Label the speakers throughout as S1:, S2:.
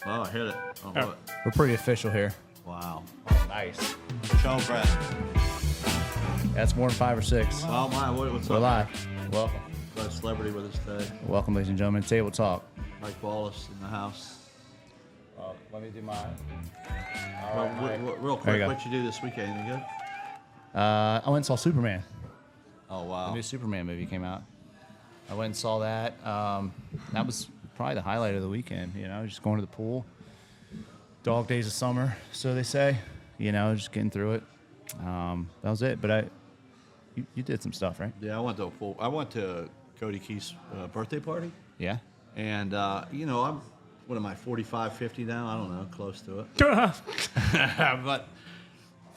S1: Oh, I hit it. Oh, what?
S2: We're pretty official here.
S1: Wow.
S2: Oh, nice.
S1: Show Brett.
S2: That's more than 5 or 6.
S1: Oh, my. What's
S2: We're
S1: up?
S2: live. Welcome.
S1: Got a celebrity with us today.
S2: Welcome, ladies and gentlemen. Table Talk.
S1: Mike Wallace in the house.
S2: Let me do mine.
S1: Real quick, what'd you do this weekend? Anything good?
S2: I went and saw Superman.
S1: Oh,
S2: The
S1: wow.
S2: new Superman movie came out. I went and saw that. That was probably the highlight of the weekend. You know, just going to the pool. Dog days of summer, so they say. You know, just getting through it. That was it. But you did some stuff, right?
S1: Yeah, I went to a pool. I went to Cody Keith's birthday party.
S2: Yeah.
S1: And, you know, I'm, what am I, 45, 50 now? I don't know, close to it. But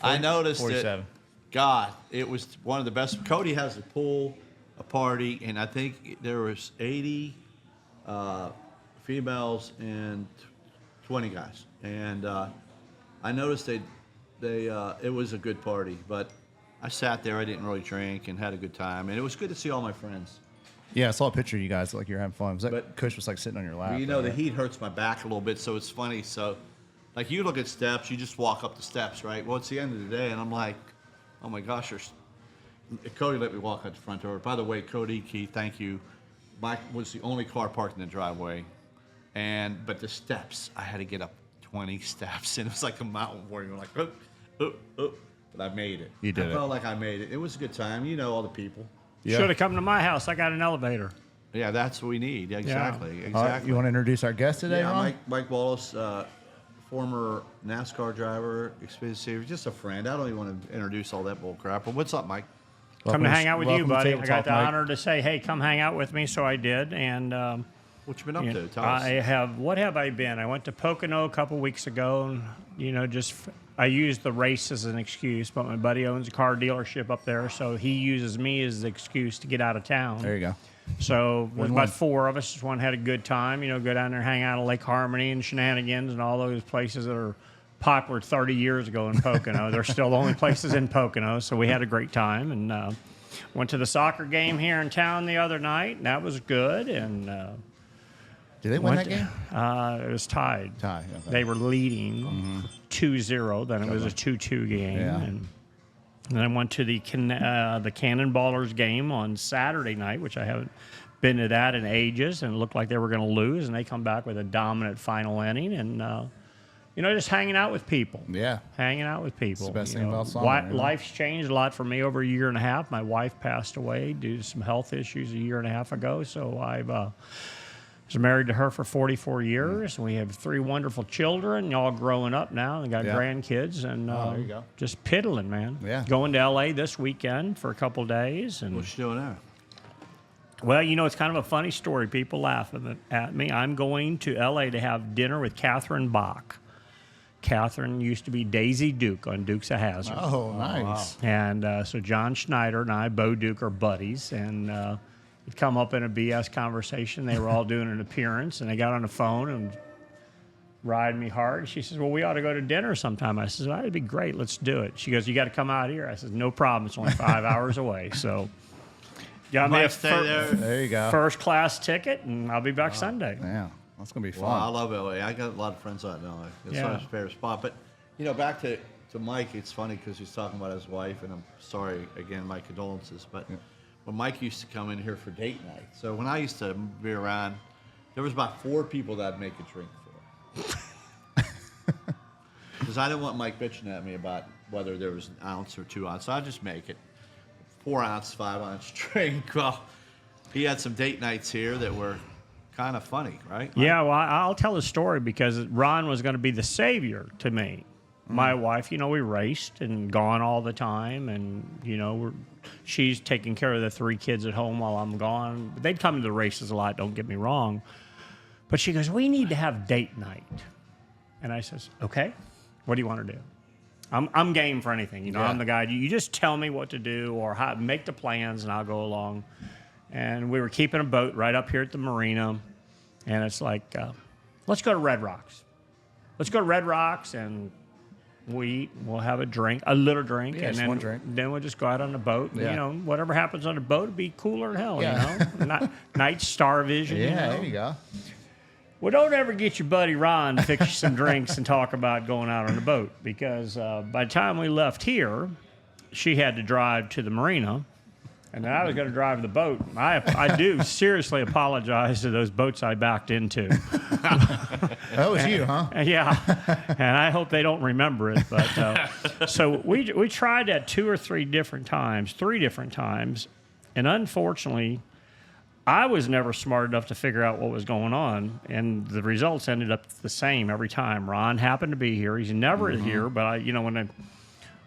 S1: I noticed
S2: 47.
S1: it. God, it was one of the best. Cody has a pool, a party, and I think there was 80 females and 20 guys. And I noticed it was a good party. But I sat there, I didn't really drink, and had a good time. And it was good to see all my friends.
S2: Yeah, I saw a picture of you guys like you were having fun. Was that
S1: But-
S2: Kush was like sitting on your lap?
S1: Well, you know, the
S2: right?
S1: heat hurts my back a little bit, so it's funny. So, like, you look at steps, you just walk up the steps, right? Well, it's the end of the day, and I'm like, oh my gosh, Cody let me walk out the front door. By the way, Cody, Keith, thank you. Mike was the only car parked in the driveway, but the steps, I had to get up 20 steps, and it was like a mountain warrior, like, but I made it.
S2: You did
S1: I
S2: it.
S1: felt like I made it. It was a good time. You know all the people.
S2: Yeah.
S3: Should have come to my house. I got an elevator.
S1: Yeah, that's what we need. Yeah, exactly.
S2: All right,
S1: Exactly.
S2: you want to introduce our guest today,
S1: Yeah,
S2: Ron?
S1: Mike Wallace, former NASCAR driver, Experience Saver, just a friend. I don't even want to introduce all that bull crap. But what's up, Mike?
S3: Come to hang out with you,
S2: welcome to
S3: buddy.
S2: Table
S3: I got
S2: Talk,
S3: the
S2: Mike.
S3: honor to say, hey, come hang out with me, so I did. And
S1: What you been up
S3: you
S1: to?
S3: know,
S1: Tell us.
S3: I have. What have I been? I went to Pocono a couple weeks ago, and I used the race as an excuse. But my buddy owns a car dealership up there, so he uses me as the excuse to get out of town.
S2: There you go.
S3: So there's
S2: Win-win.
S3: about 4 of us. Just one had a good time. You know, go down there, hang out at Lake Harmony and Shenanigans and all those places that are popular 30 years ago in Pocono. They're still the only places in Pocono. So we had a great time and went to the soccer game here in town the other night. And that was good. And
S2: Did they win that game?
S3: it was tied.
S2: Tie. Okay.
S3: They were leading 2-0. Then it was a 2-2 game.
S2: Yeah.
S3: And then I went to the Cannonballers game on Saturday night, which I haven't been to that in ages, and it looked like they were going to lose, and they come back with a dominant final inning, and just hanging out with people.
S2: Yeah.
S3: Hanging out with people.
S2: the best
S3: You
S2: thing
S3: know,
S2: about summer, you know?
S3: Life's changed a lot for me over a year and a half. My wife passed away due to some health issues a year and a half ago, so I was married to her for 44 years. We have 3 wonderful children, all growing up now. They got
S2: Yeah.
S3: grandkids, and
S2: there you go.
S3: just piddling, man.
S2: Yeah.
S3: Going to L.A. this weekend for a couple days, and
S1: What you doing there?
S3: well, it's kind of a funny story. People laugh at me. I'm going to L.A. to have dinner with Catherine Bach. Catherine used to be Daisy Duke on Dukes of Hazzard.
S2: Oh, nice.
S3: And so John Schneider and I, Bo Duke, are buddies. And it come up in a BS conversation. They were all doing an appearance, and they got on the phone and riding me hard. She says, well, we ought to go to dinner sometime. I says, that'd be great. Let's do it. She goes, you got to come out here. I said, no problem. It's only 5 hours away. So got me
S1: Might
S3: a
S1: stay there.
S2: There you go.
S3: first-class ticket, and I'll be back Sunday.
S2: Yeah. That's going to be fun.
S1: Well, I love LA. I got a lot of friends out in LA. It's
S3: Yeah.
S1: not his favorite spot. But, back to Mike, it's funny because he's talking about his wife, and I'm sorry, again, my condolences. But when Mike used to come in here for date night, so when I used to be around, there was about 4 people that I'd make a drink for. Because I didn't want Mike bitching at me about whether there was an ounce or 2 ounces. So I'd just make it 4 ounce, 5 ounce drink. Well, he had some date nights here that were kind of funny, right?
S3: Yeah, well, I'll tell a story because Ron was going to be the savior to me. My wife, we raced and gone all the time, and, she's taking care of the 3 kids at home while I'm gone. They'd come to the races a lot, don't get me wrong. But she goes, we need to have date night. And I says, okay, what do you want to do? I'm game for anything.
S2: Yeah.
S3: I'm the guy. You just tell me what to do or how make the plans, and I'll go along. And we were keeping a boat right up here at the marina. And it's like, let's go to Red Rocks. Let's go to Red Rocks, and we'll have a little drink.
S2: Yeah,
S3: and
S2: just
S3: then,
S2: one drink.
S3: Then we'll just go out on the boat.
S2: Yeah.
S3: Whatever happens on the boat, it'll be cooler than hell,
S2: Yeah.
S3: Night star vision,
S2: Yeah, there you go.
S3: Well, don't ever get your buddy Ron to fix you some drinks and talk about going out on the boat, because by the time we left here, she had to drive to the marina, and then I was going to drive the boat. I do seriously apologize to those boats I backed into.
S4: That was you, huh?
S3: Yeah, and I hope they don't remember it. But so we tried that 2 or 3 different times, and unfortunately, I was never smart enough to figure out what was going on, and the results ended up the same every time. Ron happened to be here. He's never here, but when I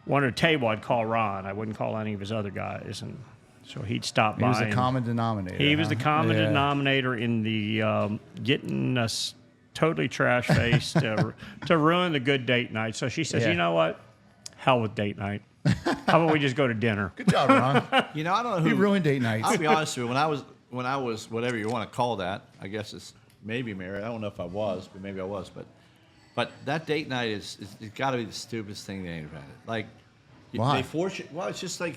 S3: wanted a table, I'd call Ron. I wouldn't call any of his other guys, and so he'd stop by.
S4: He was the common denominator.
S3: He was the common denominator in the getting us totally trash-faced to ruin the good date night. So she says, you know what? Hell with date night. How about we just go to dinner?
S4: Good job, Ron.
S1: I don't know who.
S4: You ruined date nights.
S1: I'll be honest with you. When I was whatever you want to call that, I guess it's maybe married. I don't know if I was, but maybe I was. But that date night it's got to be the stupidest thing they invented. Like,
S4: why?
S1: They force you. Well, it's just like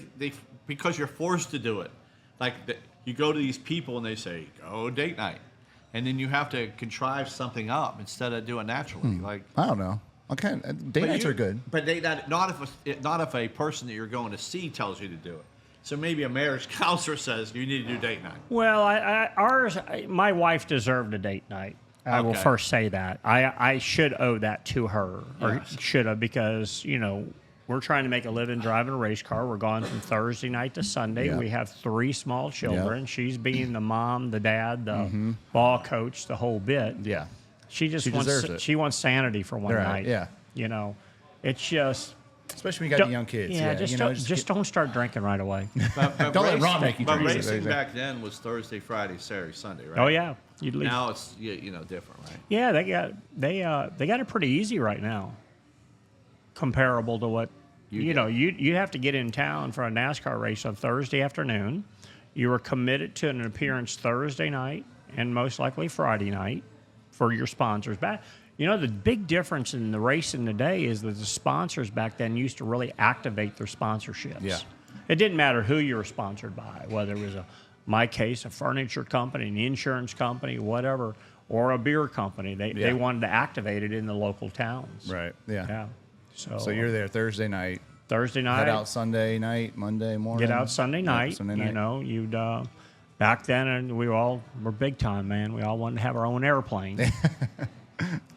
S1: because you're forced to do it. Like you go to these people and they say, "Go date night," and then you have to contrive something up instead of doing naturally. Like,
S4: I don't know. Okay, date nights are good.
S1: But not if a person that you're going to see tells you to do it. So maybe a marriage counselor says you need to do date night.
S3: Well, my wife deserved a date night. I will first say that. I should owe that to her, or should have, because, we're trying to make a living driving a race car. We're gone from Thursday night to Sunday.
S4: Yeah.
S3: We have 3 small children.
S4: Yeah.
S3: She's being the mom, the dad, the ball coach, the whole bit.
S4: Yeah.
S3: She just
S4: deserves
S3: wants
S4: it.
S3: She wants sanity for one
S4: Right,
S3: night.
S4: yeah.
S3: It's just.
S4: Especially when you got the young kids.
S3: Yeah, just don't start drinking right away.
S1: But
S4: Don't let Ron make you
S1: But
S4: drink.
S1: racing back then was Thursday, Friday, Saturday, Sunday, right?
S3: Oh yeah, you'd leave.
S1: Now it's different, right?
S3: Yeah, they got it pretty easy right now, comparable to what you have to get in town for a NASCAR race on Thursday afternoon. You were committed to an appearance Thursday night and most likely Friday night for your sponsors back. The big difference in the racing today is that the sponsors back then used to really activate their sponsorships.
S4: Yeah.
S3: It didn't matter who you were sponsored by, whether it was my case, a furniture company, an insurance company, whatever, or a beer company. They wanted to activate it in the local towns.
S4: Right. Yeah.
S3: Yeah.
S4: So you're there Thursday night.
S3: Thursday night.
S4: Head out Sunday night, Monday morning.
S3: Get out Sunday night.
S4: Sunday night.
S3: You'd back then, and we all were big time, man. We all wanted to have our own airplane.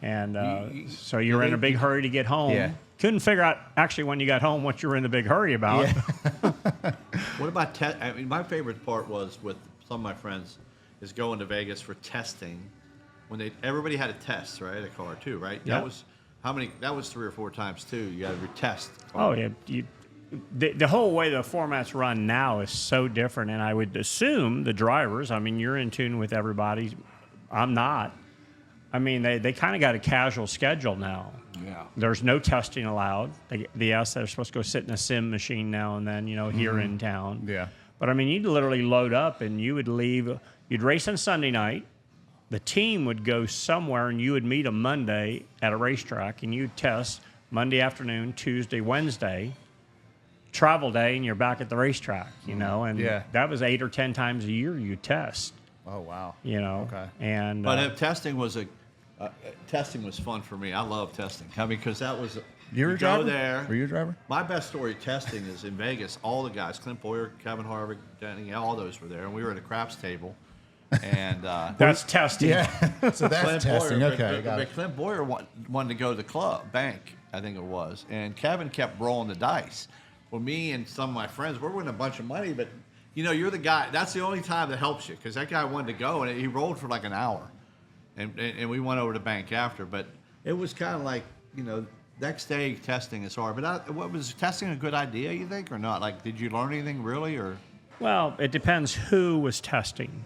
S3: And so you were in a big hurry to get home.
S4: Yeah.
S3: Couldn't figure out actually when you got home what you were in the big hurry about.
S4: Yeah.
S1: What about my favorite part was with some of my friends is going to Vegas for testing. When everybody had a test, right? A car too, right?
S3: Yeah.
S1: That was how many? That was 3 or 4 times too. You got to retest.
S3: Oh yeah. The whole way the format's run now is so different, and I would assume the drivers. I mean, you're in tune with everybody. I'm not. I mean, they kind of got a casual schedule now.
S1: Yeah.
S3: There's no testing allowed. They're supposed to go sit in a sim machine now and then, here in town.
S4: Yeah.
S3: But, I mean, you'd literally load up and you would leave. You'd race on Sunday night. The team would go somewhere and you would meet them Monday at a racetrack, and you'd test Monday afternoon, Tuesday, Wednesday, travel day, and you're back at the racetrack, and that was 8 or 10 times a year you test.
S4: Oh, wow.
S3: Okay. And
S1: But testing was fun for me. I love testing. Because that was
S4: You were a driver?
S1: go there.
S4: Were you a driver?
S1: My best story of testing is in Vegas. All the guys, Clint Boyer, Kevin Harvick, Denny, all those were there, and we were at a craps table. And
S3: that's testing.
S4: Yeah. So that's
S1: Clint
S4: testing.
S1: Boyer,
S4: Okay.
S1: but Clint Boyer wanted to go to the bank, I think it was, and Kevin kept rolling the dice. Well, me and some of my friends, we're winning a bunch of money, but you're the guy. That's the only time that helps you, because that guy wanted to go, and he rolled for like an hour, and we went over to the bank after. But it was kind of like, next day testing is hard. But what was testing a good idea, you think, or not? Like, did you learn anything really, or? Well,
S3: it depends who was testing.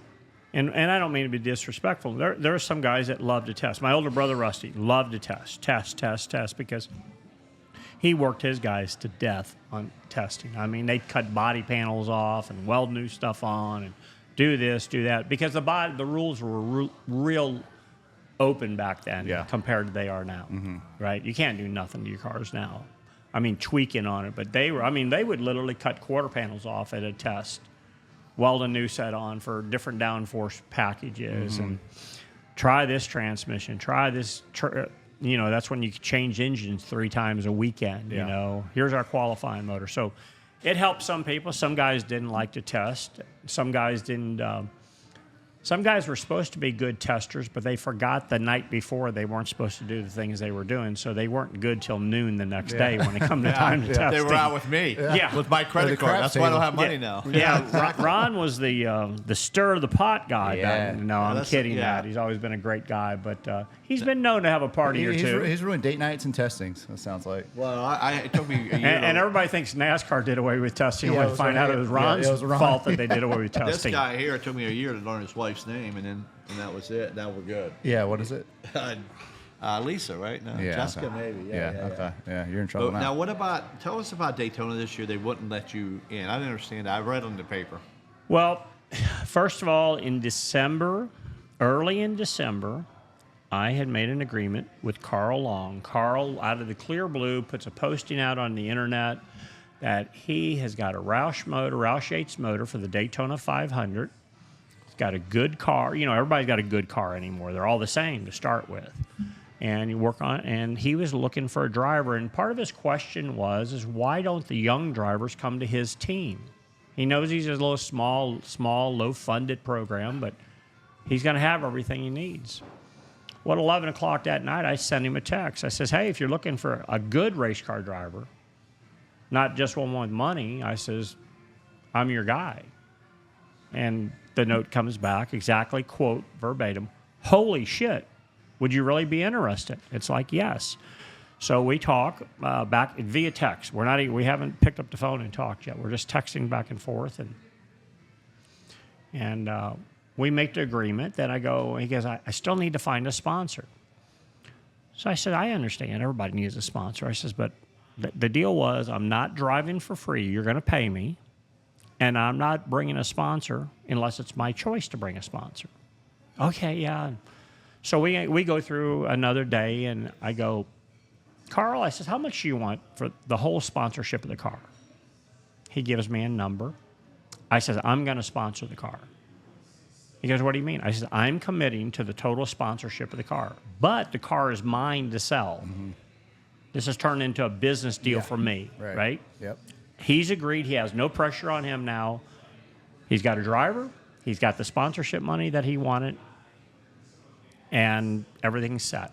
S3: And I don't mean to be disrespectful. There are some guys that love to test. My older brother, Rusty, loved to test, because he worked his guys to death on testing. I mean, they'd cut body panels off and weld new stuff on and do this, do that, because the rules were real open back then compared to they are now, right? You can't do nothing to your cars now. I mean, tweaking on it, but they would literally cut quarter panels off at a test, weld a new set on for different downforce packages, and try this transmission, try this. That's when you change engines 3 times a weekend. You
S2: Yeah.
S3: know, here's our qualifying motor. So it helped some people. Some guys didn't like to test. Some guys didn't. Some guys were supposed to be good testers, but they forgot the night before they weren't supposed to do the things they were doing, so they weren't good till noon the next day when it come to time to test.
S1: They were out with me.
S3: Yeah.
S1: With my credit card. That's why I don't have money now.
S3: Yeah, Ron was the stir of the pot guy.
S2: Yeah.
S3: No, I'm
S1: that's-
S3: kidding.
S1: yeah.
S3: That he's always been a great guy, but he's been known to have a party or two.
S4: He's ruined date nights and testings. That sounds like.
S1: Well, it took me a year.
S3: And everybody thinks NASCAR did away with testing.
S4: Yeah,
S3: When
S4: it
S3: we
S4: was
S3: find
S4: Ron.
S3: out it was
S4: Yeah,
S3: Ron's
S4: it was Ron.
S3: fault that they did away with
S1: this
S3: testing.
S1: guy here, it took me a year to learn his wife's name, and that was it. Now we're good.
S4: Yeah, what is it?
S1: Lisa, right? No,
S4: Yeah,
S1: Jessica,
S4: okay.
S1: maybe.
S4: Okay. Yeah, you're in trouble
S1: But
S4: now.
S1: now, what about? Tell us about Daytona this year. They wouldn't let you in. I didn't understand that. I read on the paper.
S3: Well, first of all, in December, early in December, I had made an agreement with Carl Long. Carl, out of the clear blue, puts a posting out on the internet that he has got a Roush Yates motor for the Daytona 500. He's got a good car. You know, everybody's got a good car anymore. They're all the same to start with. And you work on it, and he was looking for a driver. And part of his question was why don't the young drivers come to his team? He knows he's a little small, low-funded program, but he's going to have everything he needs. Well, at 11 o'clock that night, I sent him a text. I says, hey, if you're looking for a good race car driver, not just one with money, I says, I'm your guy. And the note comes back, exactly, quote, verbatim, holy shit, would you really be interested? It's like, yes. So we talk back via text. We haven't picked up the phone and talked yet. We're just texting back and forth, and we make the agreement. Then he goes, I still need to find a sponsor. So I said, I understand. Everybody needs a sponsor. I says, but the deal was I'm not driving for free. You're going to pay me, and I'm not bringing a sponsor unless it's my choice to bring a sponsor. Okay, yeah. So we go through another day, and I go, Carl, I says, how much do you want for the whole sponsorship of the car? He gives me a number. I says, I'm going to sponsor the car. He goes, what do you mean? I says, I'm committing to the total sponsorship of the car, but the car is mine to sell. Mm-hmm. This has turned into a business deal for me, right?
S4: Yep.
S3: He's agreed. He has no pressure on him now. He's got a driver. He's got the sponsorship money that he wanted, and everything's set.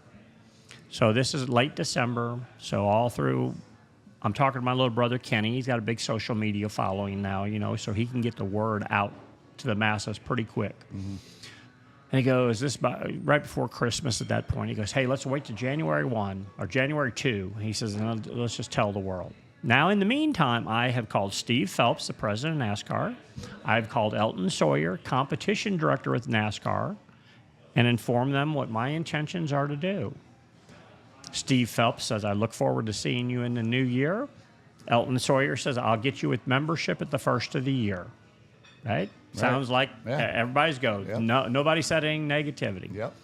S3: So this is late December. So all through, I'm talking to my little brother, Kenny. He's got a big social media following now, you know, so he can get the word out to the masses pretty quick. Mm-hmm. And he goes, right before Christmas at that point, he goes, hey, let's wait to January 1 or January 2. He says, let's just tell the world. Now, in the meantime, I have called Steve Phelps, the president of NASCAR. I've called Elton Sawyer, competition director with NASCAR, and informed them what my intentions are to do. Steve Phelps says, I look forward to seeing you in the new year. Elton Sawyer says, I'll get you with membership at the first of the year. Right? Sounds like everybody's go.
S4: Yep.
S3: No, nobody said any negativity.
S4: Yep.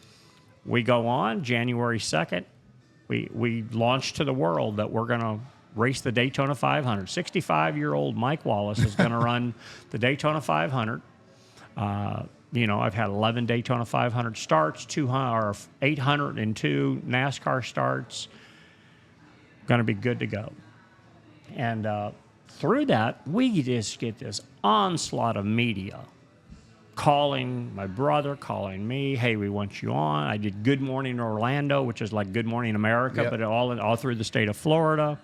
S3: We go on January 2nd. We launch to the world that we're going to race the Daytona 500. 65-year-old Mike Wallace is going to run the Daytona 500. You know, I've had 11 Daytona 500 starts, 802 NASCAR starts. Going to be good to go. And through that, we just get this onslaught of media calling my brother, calling me. Hey, we want you on. I did Good Morning Orlando, which is like Good Morning America, but all through the state of Florida.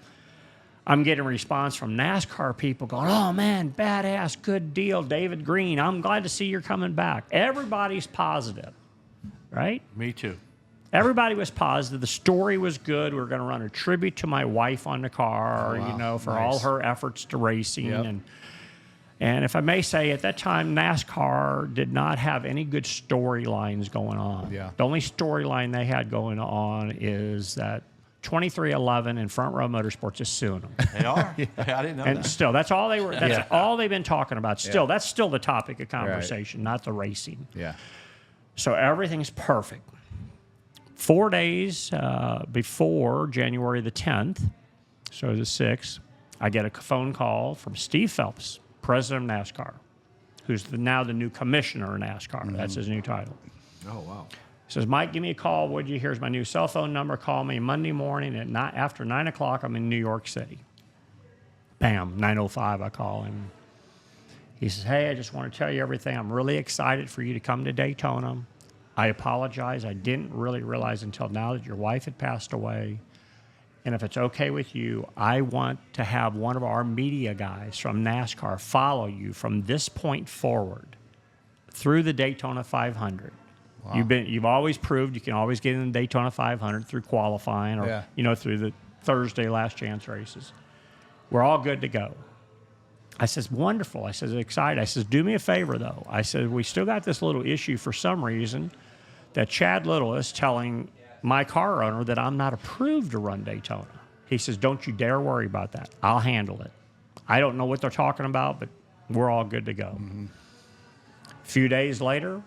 S3: I'm getting a response from NASCAR people going, oh, man, badass, good deal, David Green. I'm glad to see you're coming back. Everybody's positive, right?
S1: Me too.
S3: Everybody was positive. The story was good. We were going to run a tribute to my wife on the car, you know, for all her efforts to racing.
S4: Yep.
S3: And if I may say, at that time, NASCAR did not have any good storylines going on.
S4: Yeah.
S3: The only storyline they had going on is that 2311 and Front Row Motorsports is suing them.
S1: They are. I didn't know
S3: And
S1: that.
S3: still, that's all they were. That's all they've been talking about. Still, that's still the topic of conversation, not the racing.
S4: Yeah.
S3: So everything's perfect. 4 days before January the 10th, so the 6th, I get a phone call from Steve Phelps, president of NASCAR, who's now the new commissioner of NASCAR. Mm-hmm. That's his new title.
S1: Oh, wow.
S3: He says, Mike, give me a call. Would you? Here's my new cell phone number. Call me Monday morning after 9 o'clock. I'm in New York City. Bam, 9:05. I call him. He says, hey, I just want to tell you everything. I'm really excited for you to come to Daytona. I apologize. I didn't really realize until now that your wife had passed away. And if it's okay with you, I want to have one of our media guys from NASCAR follow you from this point forward through the Daytona 500. Wow. You've always proved you can always get in the Daytona 500 through qualifying or through the Thursday last chance races. We're all good to go. I says, wonderful. I says, excited. I says, do me a favor, though. I said, we still got this little issue for some reason that Chad Little is telling my car owner that I'm not approved to run Daytona. He says, don't you dare worry about that. I'll handle it. I don't know what they're talking about, but we're all good to go. Mm-hmm. A few days later,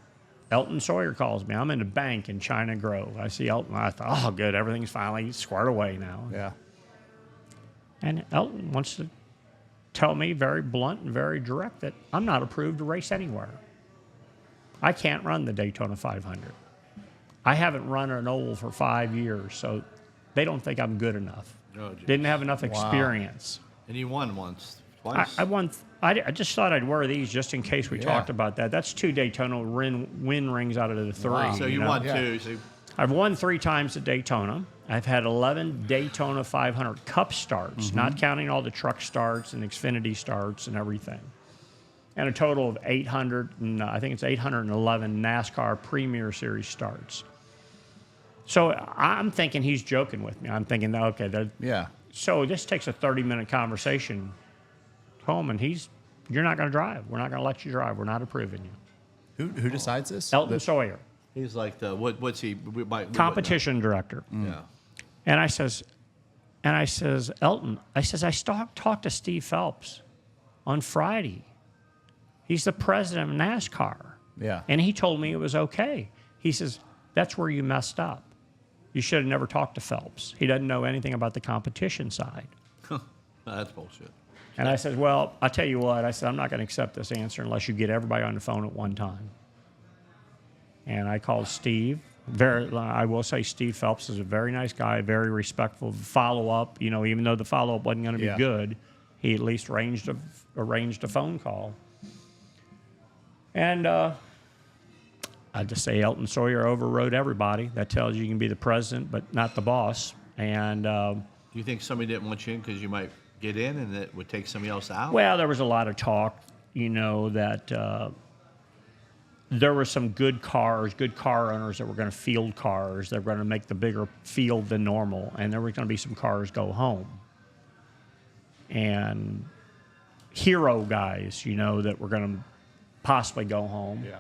S3: Elton Sawyer calls me. I'm in a bank in China Grove. I see Elton. I thought, oh, good. Everything's finally squared away now.
S4: Yeah.
S3: And Elton wants to tell me very blunt and very direct that I'm not approved to race anywhere. I can't run the Daytona 500. I haven't run an oval for 5 years, so they don't think I'm good enough.
S1: Oh,
S3: didn't have enough experience.
S1: And you won once, twice.
S3: I won. I just thought I'd wear these just in case we talked about that. That's 2 Daytona win rings out of the 3.
S1: Wow. So you won 2. So
S3: I've won 3 times at Daytona. I've had 11 Daytona 500 Cup starts, not counting all the truck starts and Xfinity starts and everything. And a total of 811 NASCAR Premier Series starts. So I'm thinking he's joking with me. I'm thinking, okay, so this takes a 30-minute conversation home, and you're not going to drive. We're not going to let you drive. We're not approving you.
S4: Who decides this?
S3: Elton Sawyer.
S1: he's like the what's he?
S3: Competition director.
S1: Yeah.
S3: And I says, Elton, I talked to Steve Phelps on Friday. He's the president of NASCAR.
S4: Yeah.
S3: And he told me it was okay. He says, that's where you messed up. You should have never talked to Phelps. He doesn't know anything about the competition side.
S1: That's bullshit.
S3: And I said, well, I'll tell you what. I said, I'm not going to accept this answer unless you get everybody on the phone at one time. And I called Steve. I will say Steve Phelps is a very nice guy, very respectful. Follow-up, even though the follow-up wasn't going to be good, he at least arranged a phone call. And I just say Elton Sawyer overrode everybody. That tells you can be the president, but not the boss. And
S1: do you think somebody didn't want you in because you might get in and it would take somebody else out?
S3: Well, there was a lot of talk, that there were some good car owners that were going to field cars. They were going to make the bigger field than normal, and there were going to be some cars go home. And hero guys, that were going to possibly go home. Yeah.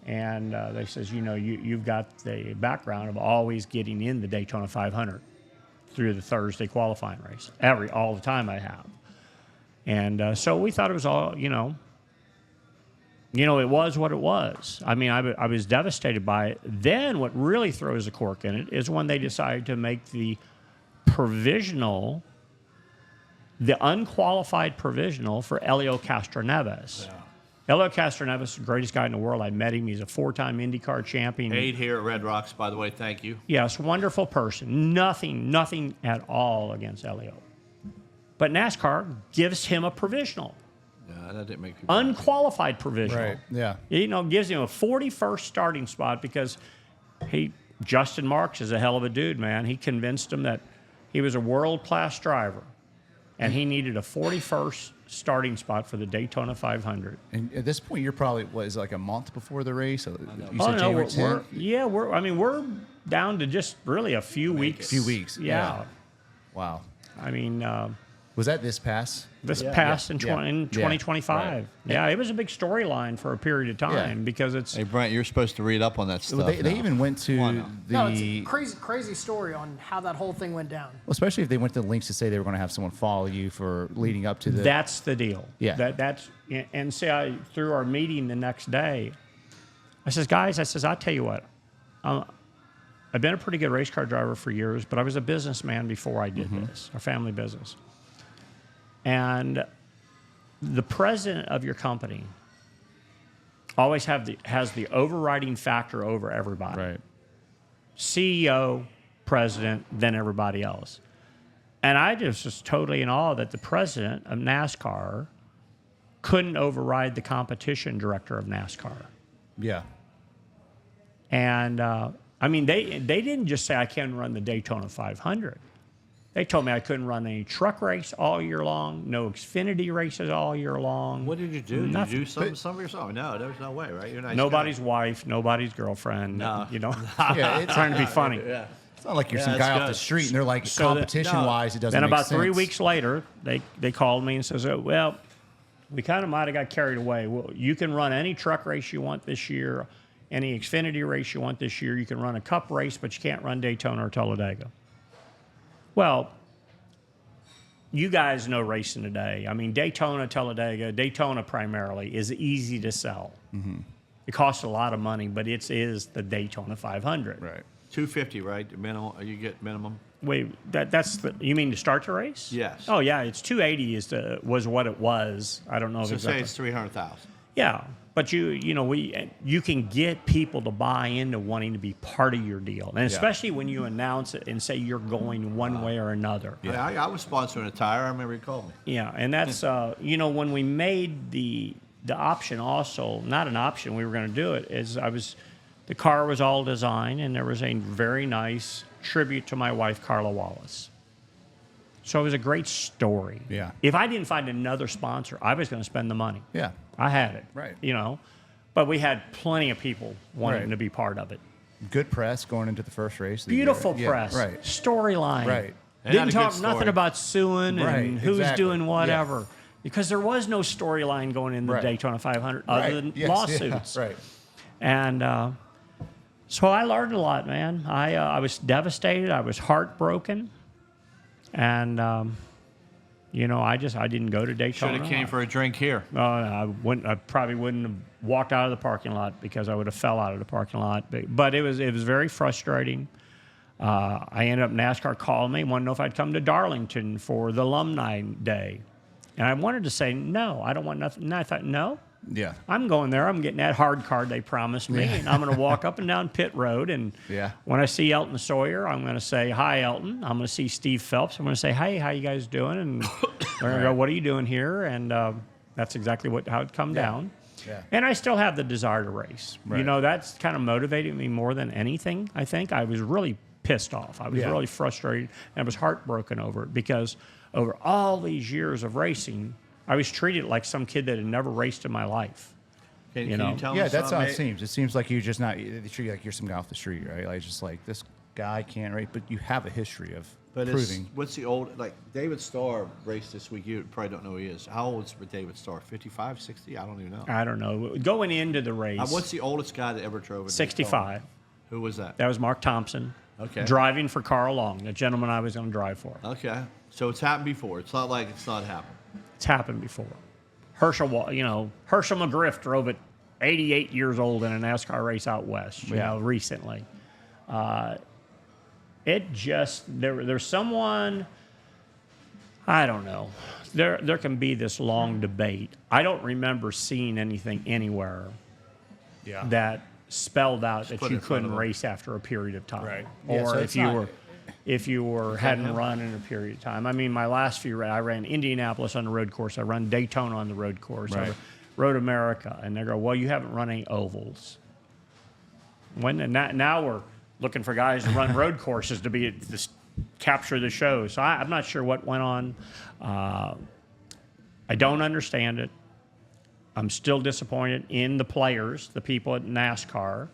S3: And they says, you've got the background of always getting in the Daytona 500 through the Thursday qualifying race. All the time I have. And so we thought it was all, it was what it was. I mean, I was devastated by it. Then what really throws a cork in it is when they decided to make the unqualified provisional for Helio Castroneves. Yeah. Helio Castroneves is the greatest guy in the world. I met him. He's a 4-time IndyCar champion.
S1: Paid here at Red Rocks, by the way. Thank you.
S3: Yes, wonderful person. Nothing at all against Helio. But NASCAR gives him a provisional.
S1: Yeah, that didn't make people
S3: unqualified provisional.
S4: Right, yeah.
S3: Gives him a 41st starting spot because Justin Marks is a hell of a dude, man. He convinced him that he was a world-class driver, and he needed a 41st starting spot for the Daytona 500.
S4: And at this point, you're probably, like a month before the race? You
S3: said
S4: January 10th?
S3: We're down to just really a few weeks. Yeah.
S4: Wow.
S3: I mean...
S4: was that this past?
S3: In 2025. Right. Yeah, it was a big storyline for a period of time because it's...
S1: Hey, Brent, you're supposed to read up on that stuff.
S4: They even went to
S5: No, it's a crazy story on how that whole thing went down.
S4: Well, especially if they went to the links to say they were going to have someone follow you for leading up to the...
S3: That's the deal.
S4: Yeah.
S3: And see, through our meeting the next day, I says, guys, I'll tell you what. I've been a pretty good race car driver for years, but I was a businessman before I did this, our family business. And the president of your company always has the overriding factor over everybody.
S4: Right.
S3: CEO, president, then everybody else. And I just was totally in awe that the president of NASCAR couldn't override the competition director of NASCAR.
S2: Yeah.
S3: And I mean, they didn't just say I can't run the Daytona 500. They told me I couldn't run any truck race all year long, no Xfinity races all year long.
S1: What did you do?
S3: Nothing.
S1: Did you do some of yourself? No, there's no way, right? You're a nice
S3: Nobody's
S1: guy.
S3: wife, nobody's girlfriend.
S1: No.
S3: You know,
S2: Yeah, it's
S3: trying to be funny.
S1: Yeah.
S2: It's not like you're
S1: Yeah,
S2: some guy
S1: that's
S2: off the
S1: good.
S2: street and they're like,
S3: So that-
S2: competition-wise, it doesn't
S3: Then
S2: make
S3: about 3
S2: sense.
S3: weeks later, they called me and says, oh, well, we kind of might have got carried away. Well, you can run any truck race you want this year, any Xfinity race you want this year. You can run a Cup race, but you can't run Daytona or Talladega. Well, you guys know racing today. I mean, Daytona, Talladega, Daytona primarily is easy to sell. Mm-hmm. It costs a lot of money, but it is the Daytona 500.
S2: Right.
S1: 250, right? The minimum. You get minimum.
S3: Wait, that's the, you mean to start the race?
S1: Yes.
S3: Oh yeah, it's 280 was what it was. I don't know if
S1: So
S3: exactly.
S1: say it's 300,000.
S3: Yeah, but you can get people to buy into wanting to be part of your deal, and especially when you announce it and say you're going one way or another.
S1: Yeah, I was sponsoring a tire. I remember you called me.
S3: Yeah, and that's when we made the option also not an option. We were going to do it. The car was all designed, and there was a very nice tribute to my wife, Carla Wallace. So it was a great story.
S2: Yeah.
S3: If I didn't find another sponsor, I was going to spend the money.
S2: Yeah.
S3: I had it.
S2: Right.
S3: But we had plenty of people wanting
S2: Right.
S3: to be part of it.
S2: Good press going into the first race. Of the
S3: Beautiful
S2: year.
S3: press.
S2: Yeah, right.
S3: Storyline.
S2: Right.
S1: And
S3: Didn't
S1: had a good
S3: talk nothing
S1: story.
S3: about suing
S2: Right,
S3: and who's
S2: exactly.
S3: doing whatever.
S2: Yeah.
S3: Because there was no storyline going in the
S2: Right.
S3: Daytona 500
S2: Right.
S3: other than
S2: Yes,
S3: lawsuits.
S2: Yeah, right.
S3: And so I learned a lot, man. I was devastated. I was heartbroken. And, I didn't go to
S1: Should
S3: Daytona.
S1: have came for a drink here.
S3: I probably wouldn't have walked out of the parking lot because I would have fell out of the parking lot. But it was very frustrating. I ended up NASCAR calling me, wanted to know if I'd come to Darlington for the alumni day, and I wanted to say no, I don't want nothing. And I thought no,
S2: Yeah.
S3: I'm going there. I'm getting that hard card they promised me, and I'm going to walk up and down pit road. And
S2: Yeah.
S3: when I see Elton Sawyer, I'm going to say hi, Elton. I'm going to see Steve Phelps. I'm going to say, hey, how you guys doing? And they're going to go, what are you doing here? And that's exactly how it come down.
S2: Yeah.
S3: And I still have the desire to race.
S2: Right.
S3: That's kind of motivated me more than anything. I think I was really pissed off. I was
S2: Yeah.
S3: really frustrated, and I was heartbroken over it because over all these years of racing, I was treated like some kid that had never raced in my life.
S1: Can
S3: know.
S1: you tell me
S2: Yeah, that's how
S1: something?
S2: it seems. It seems like you're just not. They treat you like you're some guy off the street, right? Like just like this guy can't race, but you have a history of
S1: But
S2: proving.
S1: what's the old, like David Starr raced this week. You probably don't know who he is. How old is David Starr? 55, 60? I don't even know.
S3: I don't know. Going into the race,
S1: What's the oldest guy that ever drove a Daytona?
S3: 65.
S1: Who was that?
S3: That was Mark Thompson.
S1: Okay.
S3: Driving for Carl Long, the gentleman I was going to drive for.
S1: Okay. So it's happened before. It's not like it's not happened.
S3: It's happened before. Herschel McGriff drove it 88 years old in a NASCAR race out west, recently. There's someone, I don't know. There can be this long debate. I don't remember seeing anything anywhere that spelled out that
S1: put
S3: you
S1: it in front
S3: couldn't
S1: of them.
S3: race after a period of time.
S2: Right.
S3: Or
S2: Yeah, so it's not-
S3: if you hadn't run in a period of time. I mean, my last few, I ran Indianapolis on the road course. I run Daytona on the road course.
S2: Right.
S3: I rode America. And they go, well, you haven't run any ovals. Now we're looking for guys to run road courses to capture the show. So I'm not sure what went on. I don't understand it. I'm still disappointed in the players, the people at NASCAR.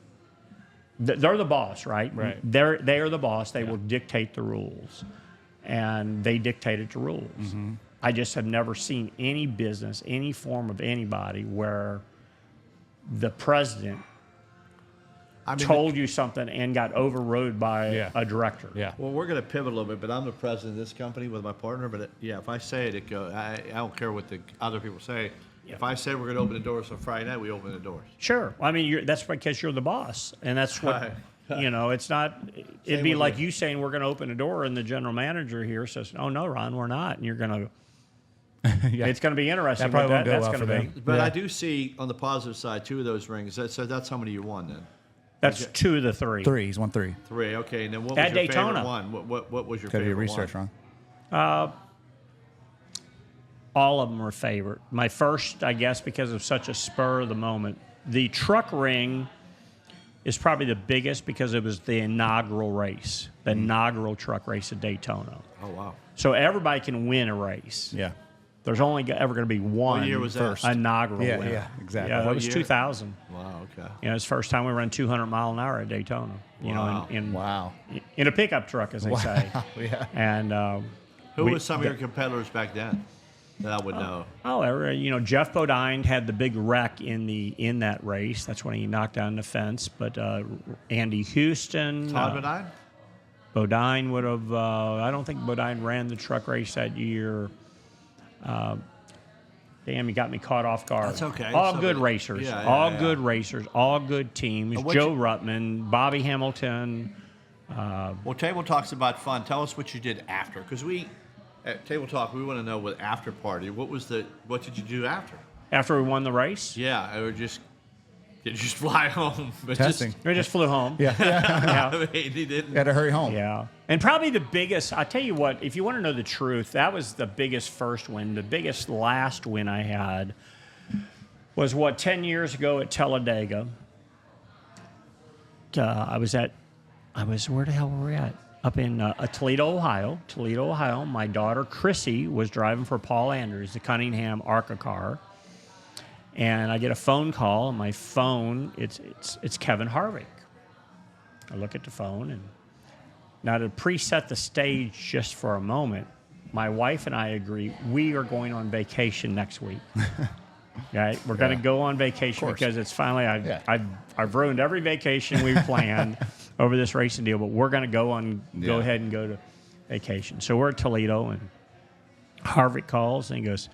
S3: They're the boss, right?
S2: Right.
S3: They are the boss. They will dictate the rules, and they dictated the rules.
S2: Mm-hmm.
S3: I just have never seen any business, any form of anybody where the president told you something and got overrode by a director.
S2: Yeah.
S1: Well, we're going to pivot a little bit, but I'm the president of this company with my partner. But if I say it, it goes. I don't care what the other people say.
S3: Yeah.
S1: If I say we're going to open the doors on Friday night, we open the doors.
S3: Sure. I mean, that's because you're the boss, and that's what It's not. It'd be
S1: with
S3: like
S1: you.
S3: you saying we're going to open a door, and the general manager here says, "Oh no, Ron, we're not," and you're going to.
S2: Yeah.
S3: It's going to be interesting.
S2: That probably
S3: what
S2: won't go
S3: that's
S2: well
S3: going
S2: for
S3: to be.
S2: them.
S1: But
S2: Yeah.
S1: I do see on the positive side 2 of those rings. So that's how many you won then.
S3: That's two of the three.
S4: Three. He's won three.
S1: 3. Okay, and then what was
S3: At
S1: your
S3: Daytona.
S1: favorite one? What was your
S4: Got to do
S1: favorite
S4: your research,
S1: one?
S4: Ron.
S3: All of them were favorite. My first, I guess, because of such a spur of the moment. The truck ring is probably the biggest because it was the inaugural race, the inaugural truck race at Daytona.
S1: Oh, wow.
S3: So everybody can win a race.
S4: Yeah.
S3: There's only ever going to be one
S1: What year was that?
S3: inaugural
S4: Yeah,
S3: winner.
S4: yeah, exactly.
S3: Yeah, that
S1: What
S3: was
S1: year?
S3: 2000.
S1: Wow, okay.
S3: You know, it's the first time we run 200 mile an hour at Daytona. You
S1: Wow.
S3: know,
S4: Wow.
S3: in a pickup truck, as they say.
S4: Yeah.
S3: And
S1: Who was some of your competitors back then that I would know?
S3: you know, Jeff Bodine had the big wreck in that race. That's when he knocked down the fence. But Andy Houston,
S1: Todd Bodine?
S3: Bodine would have. I don't think Bodine ran the truck race that year. Damn, he got me caught off guard.
S1: That's okay.
S3: All
S1: So
S3: good
S1: that-
S3: racers.
S1: yeah,
S3: all
S1: yeah.
S3: good racers. All good teams.
S1: what
S3: Joe
S1: you-
S3: Ruttman, Bobby Hamilton.
S1: Well, Table Talk's about fun. Tell us what you did after, because at Table Talk we want to know what after party. What did you do after?
S3: After we won the race,
S1: Yeah, or did you just fly home? But
S4: Testing.
S3: we just flew home.
S4: Yeah.
S3: Yeah.
S1: I mean, he didn't.
S4: Got to hurry home.
S3: Yeah. And probably the biggest, I tell you what, if you want to know the truth, that was the biggest first win. The biggest last win I had was 10 years ago at Talladega. Where the hell were we at? Up in Toledo, Ohio. My daughter, Chrissy, was driving for Paul Andrews, the Cunningham ARCA car. And I get a phone call. On my phone, it's Kevin Harvick. I look at the phone, and now to preset the stage just for a moment, my wife and I agree we are going on vacation next week. Right? We're going to go on vacation because it's finally I've ruined every vacation we've planned over this racing deal, but we're going to go ahead and go to vacation. So we're at Toledo, and Harvick calls and he goes,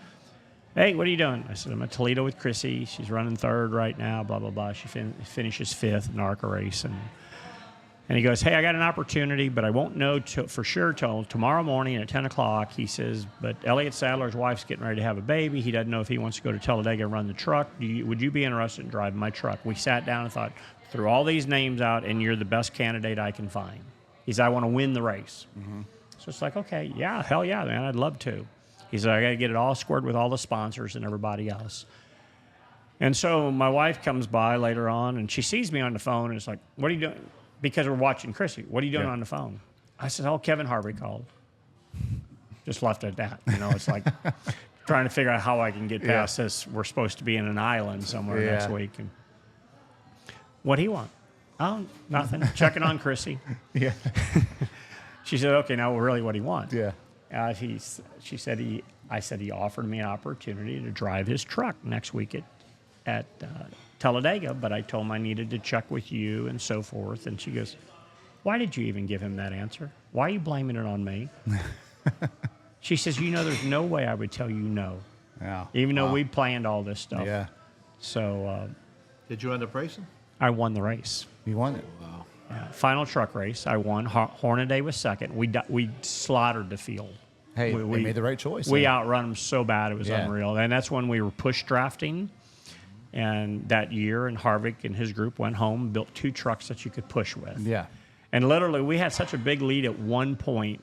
S3: "Hey, what are you doing?" I said, "I'm at Toledo with Chrissy. She's running third right now, blah, blah, blah. She finishes fifth in the ARCA race." And he goes, "Hey, I got an opportunity, but I won't know for sure till tomorrow morning at 10 o'clock. He says, "But Elliott Sadler's wife's getting ready to have a baby. He doesn't know if he wants to go to Talladega and run the truck. Would you be interested in driving my truck?" We sat down and thought, threw all these names out, and you're the best candidate I can find. He said, "I want to win the race." Mm-hmm. So it's like, okay, yeah, hell yeah, man, I'd love to. He said, "I got to get it all squared with all the sponsors and everybody else." And so my wife comes by later on, and she sees me on the phone, and it's like, "What are you doing?" Because we're watching Chrissy. "What are you doing on the phone?" I said, "Oh, Kevin Harvick called." Just left it at that. You know, it's like trying to figure out how I can get past this. We're supposed to be in an island somewhere next week. And what do you want? "Oh, nothing. Checking on Chrissy."
S4: Yeah.
S3: She said, "Okay, now really what do you want?"
S4: Yeah.
S3: She said I said he offered me an opportunity to drive his truck next week at Talladega, but I told him I needed to check with you and so forth. And she goes, "Why did you even give him that answer? Why are you blaming it on me?" She says, "There's no way I would tell you no,
S4: Yeah.
S3: even though we planned all this stuff."
S4: Yeah.
S3: So
S1: Did you end up racing?
S3: I won the race.
S4: You won it.
S1: Wow.
S3: Final truck race, I won. Hornaday was second. We slaughtered the field.
S4: Hey,
S3: We
S4: they made the right choice.
S3: We
S4: then.
S3: outrun them so bad, it was
S4: Yeah.
S3: unreal. And that's when we were push drafting. And that year, and Harvick and his group went home and built 2 trucks that you could push with.
S4: Yeah.
S3: And literally, we had such a big lead at one point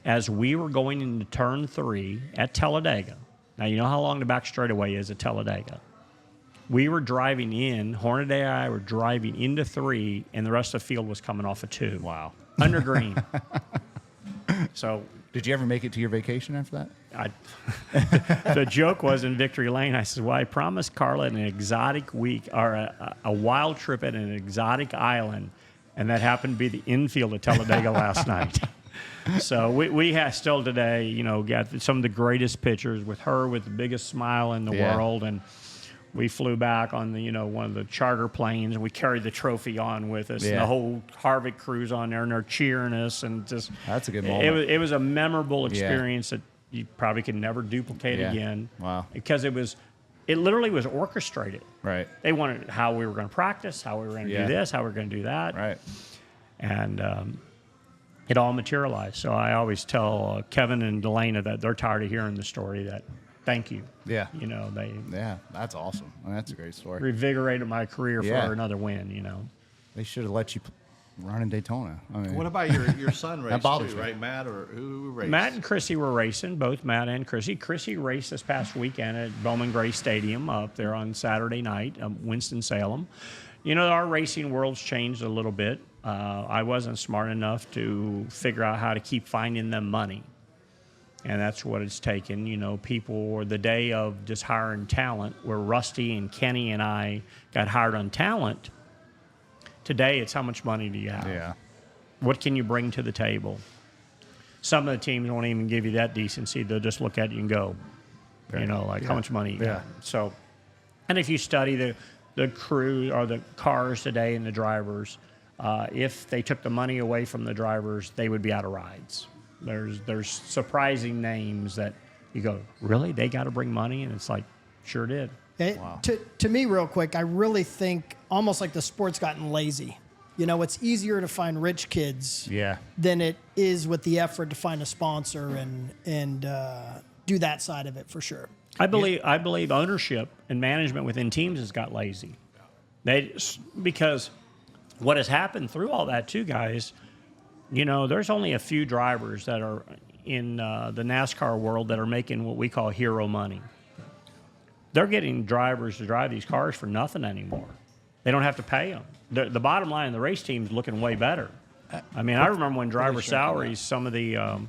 S3: as we were going into turn 3 at Talladega. Now, you know how long the back straightaway is at Talladega. We were driving in, Hornaday and I were driving into 3, and the rest of the field was coming off of 2.
S4: Wow.
S3: Under green. So
S4: Did you ever make it to your vacation after that?
S3: the joke was in Victory Lane, I said, "Well, I promised Carla an exotic week or a wild trip at an exotic island," and that happened to be the infield at Talladega last night. So we have still today, got some of the greatest pictures with her with the biggest smile in the world, and we flew back on the one of the charter planes, and we carried the trophy on with us, and the whole Harvick crew's on there, and they're cheering us, and just
S4: That's a good moment.
S3: It was a memorable experience that you probably could never duplicate
S4: Yeah.
S3: again.
S4: Wow.
S3: Because it literally was orchestrated.
S4: Right.
S3: They wanted how we were going to practice, how we were going to do this, how we were going to do that.
S4: Right.
S3: And it all materialized. So I always tell Kevin and Delana that they're tired of hearing the story that, thank you.
S4: Yeah.
S3: They
S4: Yeah. That's awesome. That's a great story.
S3: revigorated my career
S4: Yeah.
S3: for another win,
S2: They should have let you run in Daytona. I mean,
S1: What about your son raced
S2: bothers
S1: too,
S2: me.
S1: right, Matt? Or who raced?
S3: Matt and Chrissy were racing, both Matt and Chrissy. Chrissy raced this past weekend at Bowman Gray Stadium up there on Saturday night, Winston-Salem. You know, our racing world's changed a little bit. I wasn't smart enough to figure out how to keep finding them money. And that's what it's taken. You know, people were the day of just hiring talent, where Rusty and Kenny and I got hired on talent. Today, it's how much money do you have?
S2: yeah.
S3: What can you bring to the table? Some of the teams won't even give you that decency. They'll just look at you and go, you know, like how much money you got. So, and if you study the crew or the cars today and the drivers, if they took the money away from the drivers, they would be out of rides. There's surprising names that you go, really? They got to bring money? And it's like, sure did.
S5: To me, real quick, I really think almost like the sport's gotten lazy. You know, it's easier to find rich kids
S2: Yeah.
S5: than it is with the effort to find a sponsor and do that side of it for sure.
S3: I believe ownership and management within teams has got lazy. Because what has happened through all that too, guys, you know, there's only a few drivers that are in the NASCAR world that are making what we call hero money. They're getting drivers to drive these cars for nothing anymore. They don't have to pay them. The bottom line, the race team's looking way better. I mean, I remember when driver salaries, some of the,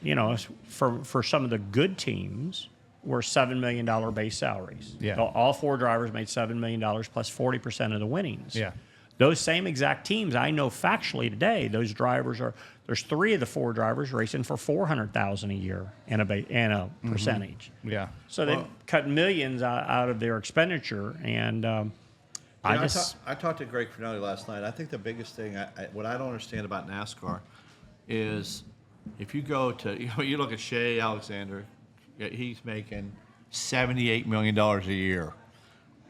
S3: you know, for some of the good teams were $7 million base salaries.
S2: Yeah.
S3: All four drivers made $7 million plus 40% of the winnings.
S2: Yeah.
S3: Those same exact teams, I know factually today, those drivers there's 3 of the 4 drivers racing for $400,000 a year and a percentage.
S2: Yeah.
S3: So they cut millions out of their expenditure, and
S1: I talked to Greg Finelli last night. I think the biggest thing, what I don't understand about NASCAR, is if you go to, you look at Shea Alexander, he's making $78 million a year.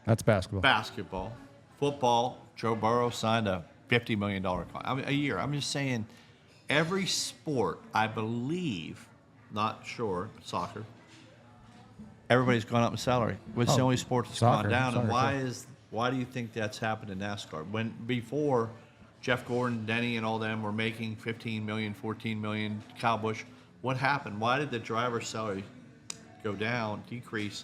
S2: That's basketball.
S1: Basketball, football. Joe Burrow signed a $50 million contract a year. I'm just saying, every sport, I believe, not sure, soccer, everybody's gone up in salary. It's the only sport that's gone down. And why do you think that's happened in NASCAR? When before, Jeff Gordon, Denny, and all them were making $15 million, $14 million, Kyle Busch, what happened? Why did the driver's salary go down, decrease,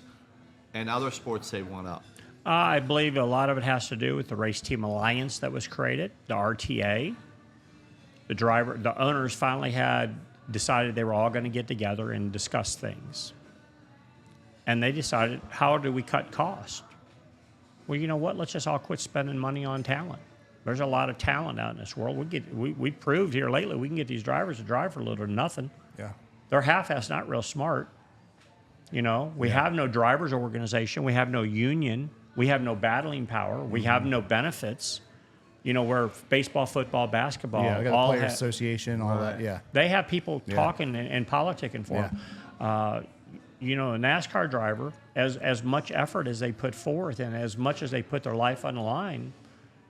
S1: and other sports they went up?
S3: I believe a lot of it has to do with the race team alliance that was created, the RTA. The owners finally decided they were all going to get together and discuss things. And they decided, how do we cut costs? Well, you know what? Let's just all quit spending money on talent. There's a lot of talent out in this world. We proved here lately we can get these drivers to drive for little or nothing.
S2: Yeah.
S3: They're half-assed, not real smart. You know, we have no drivers organization. We have no union. We have no battling power. We have no benefits. You know, where baseball, football, basketball,
S2: Yeah, we got the Players Association, all that. Yeah.
S3: they have people talking and politicking for them. You know, a NASCAR driver, as much effort as they put forth and as much as they put their life on the line,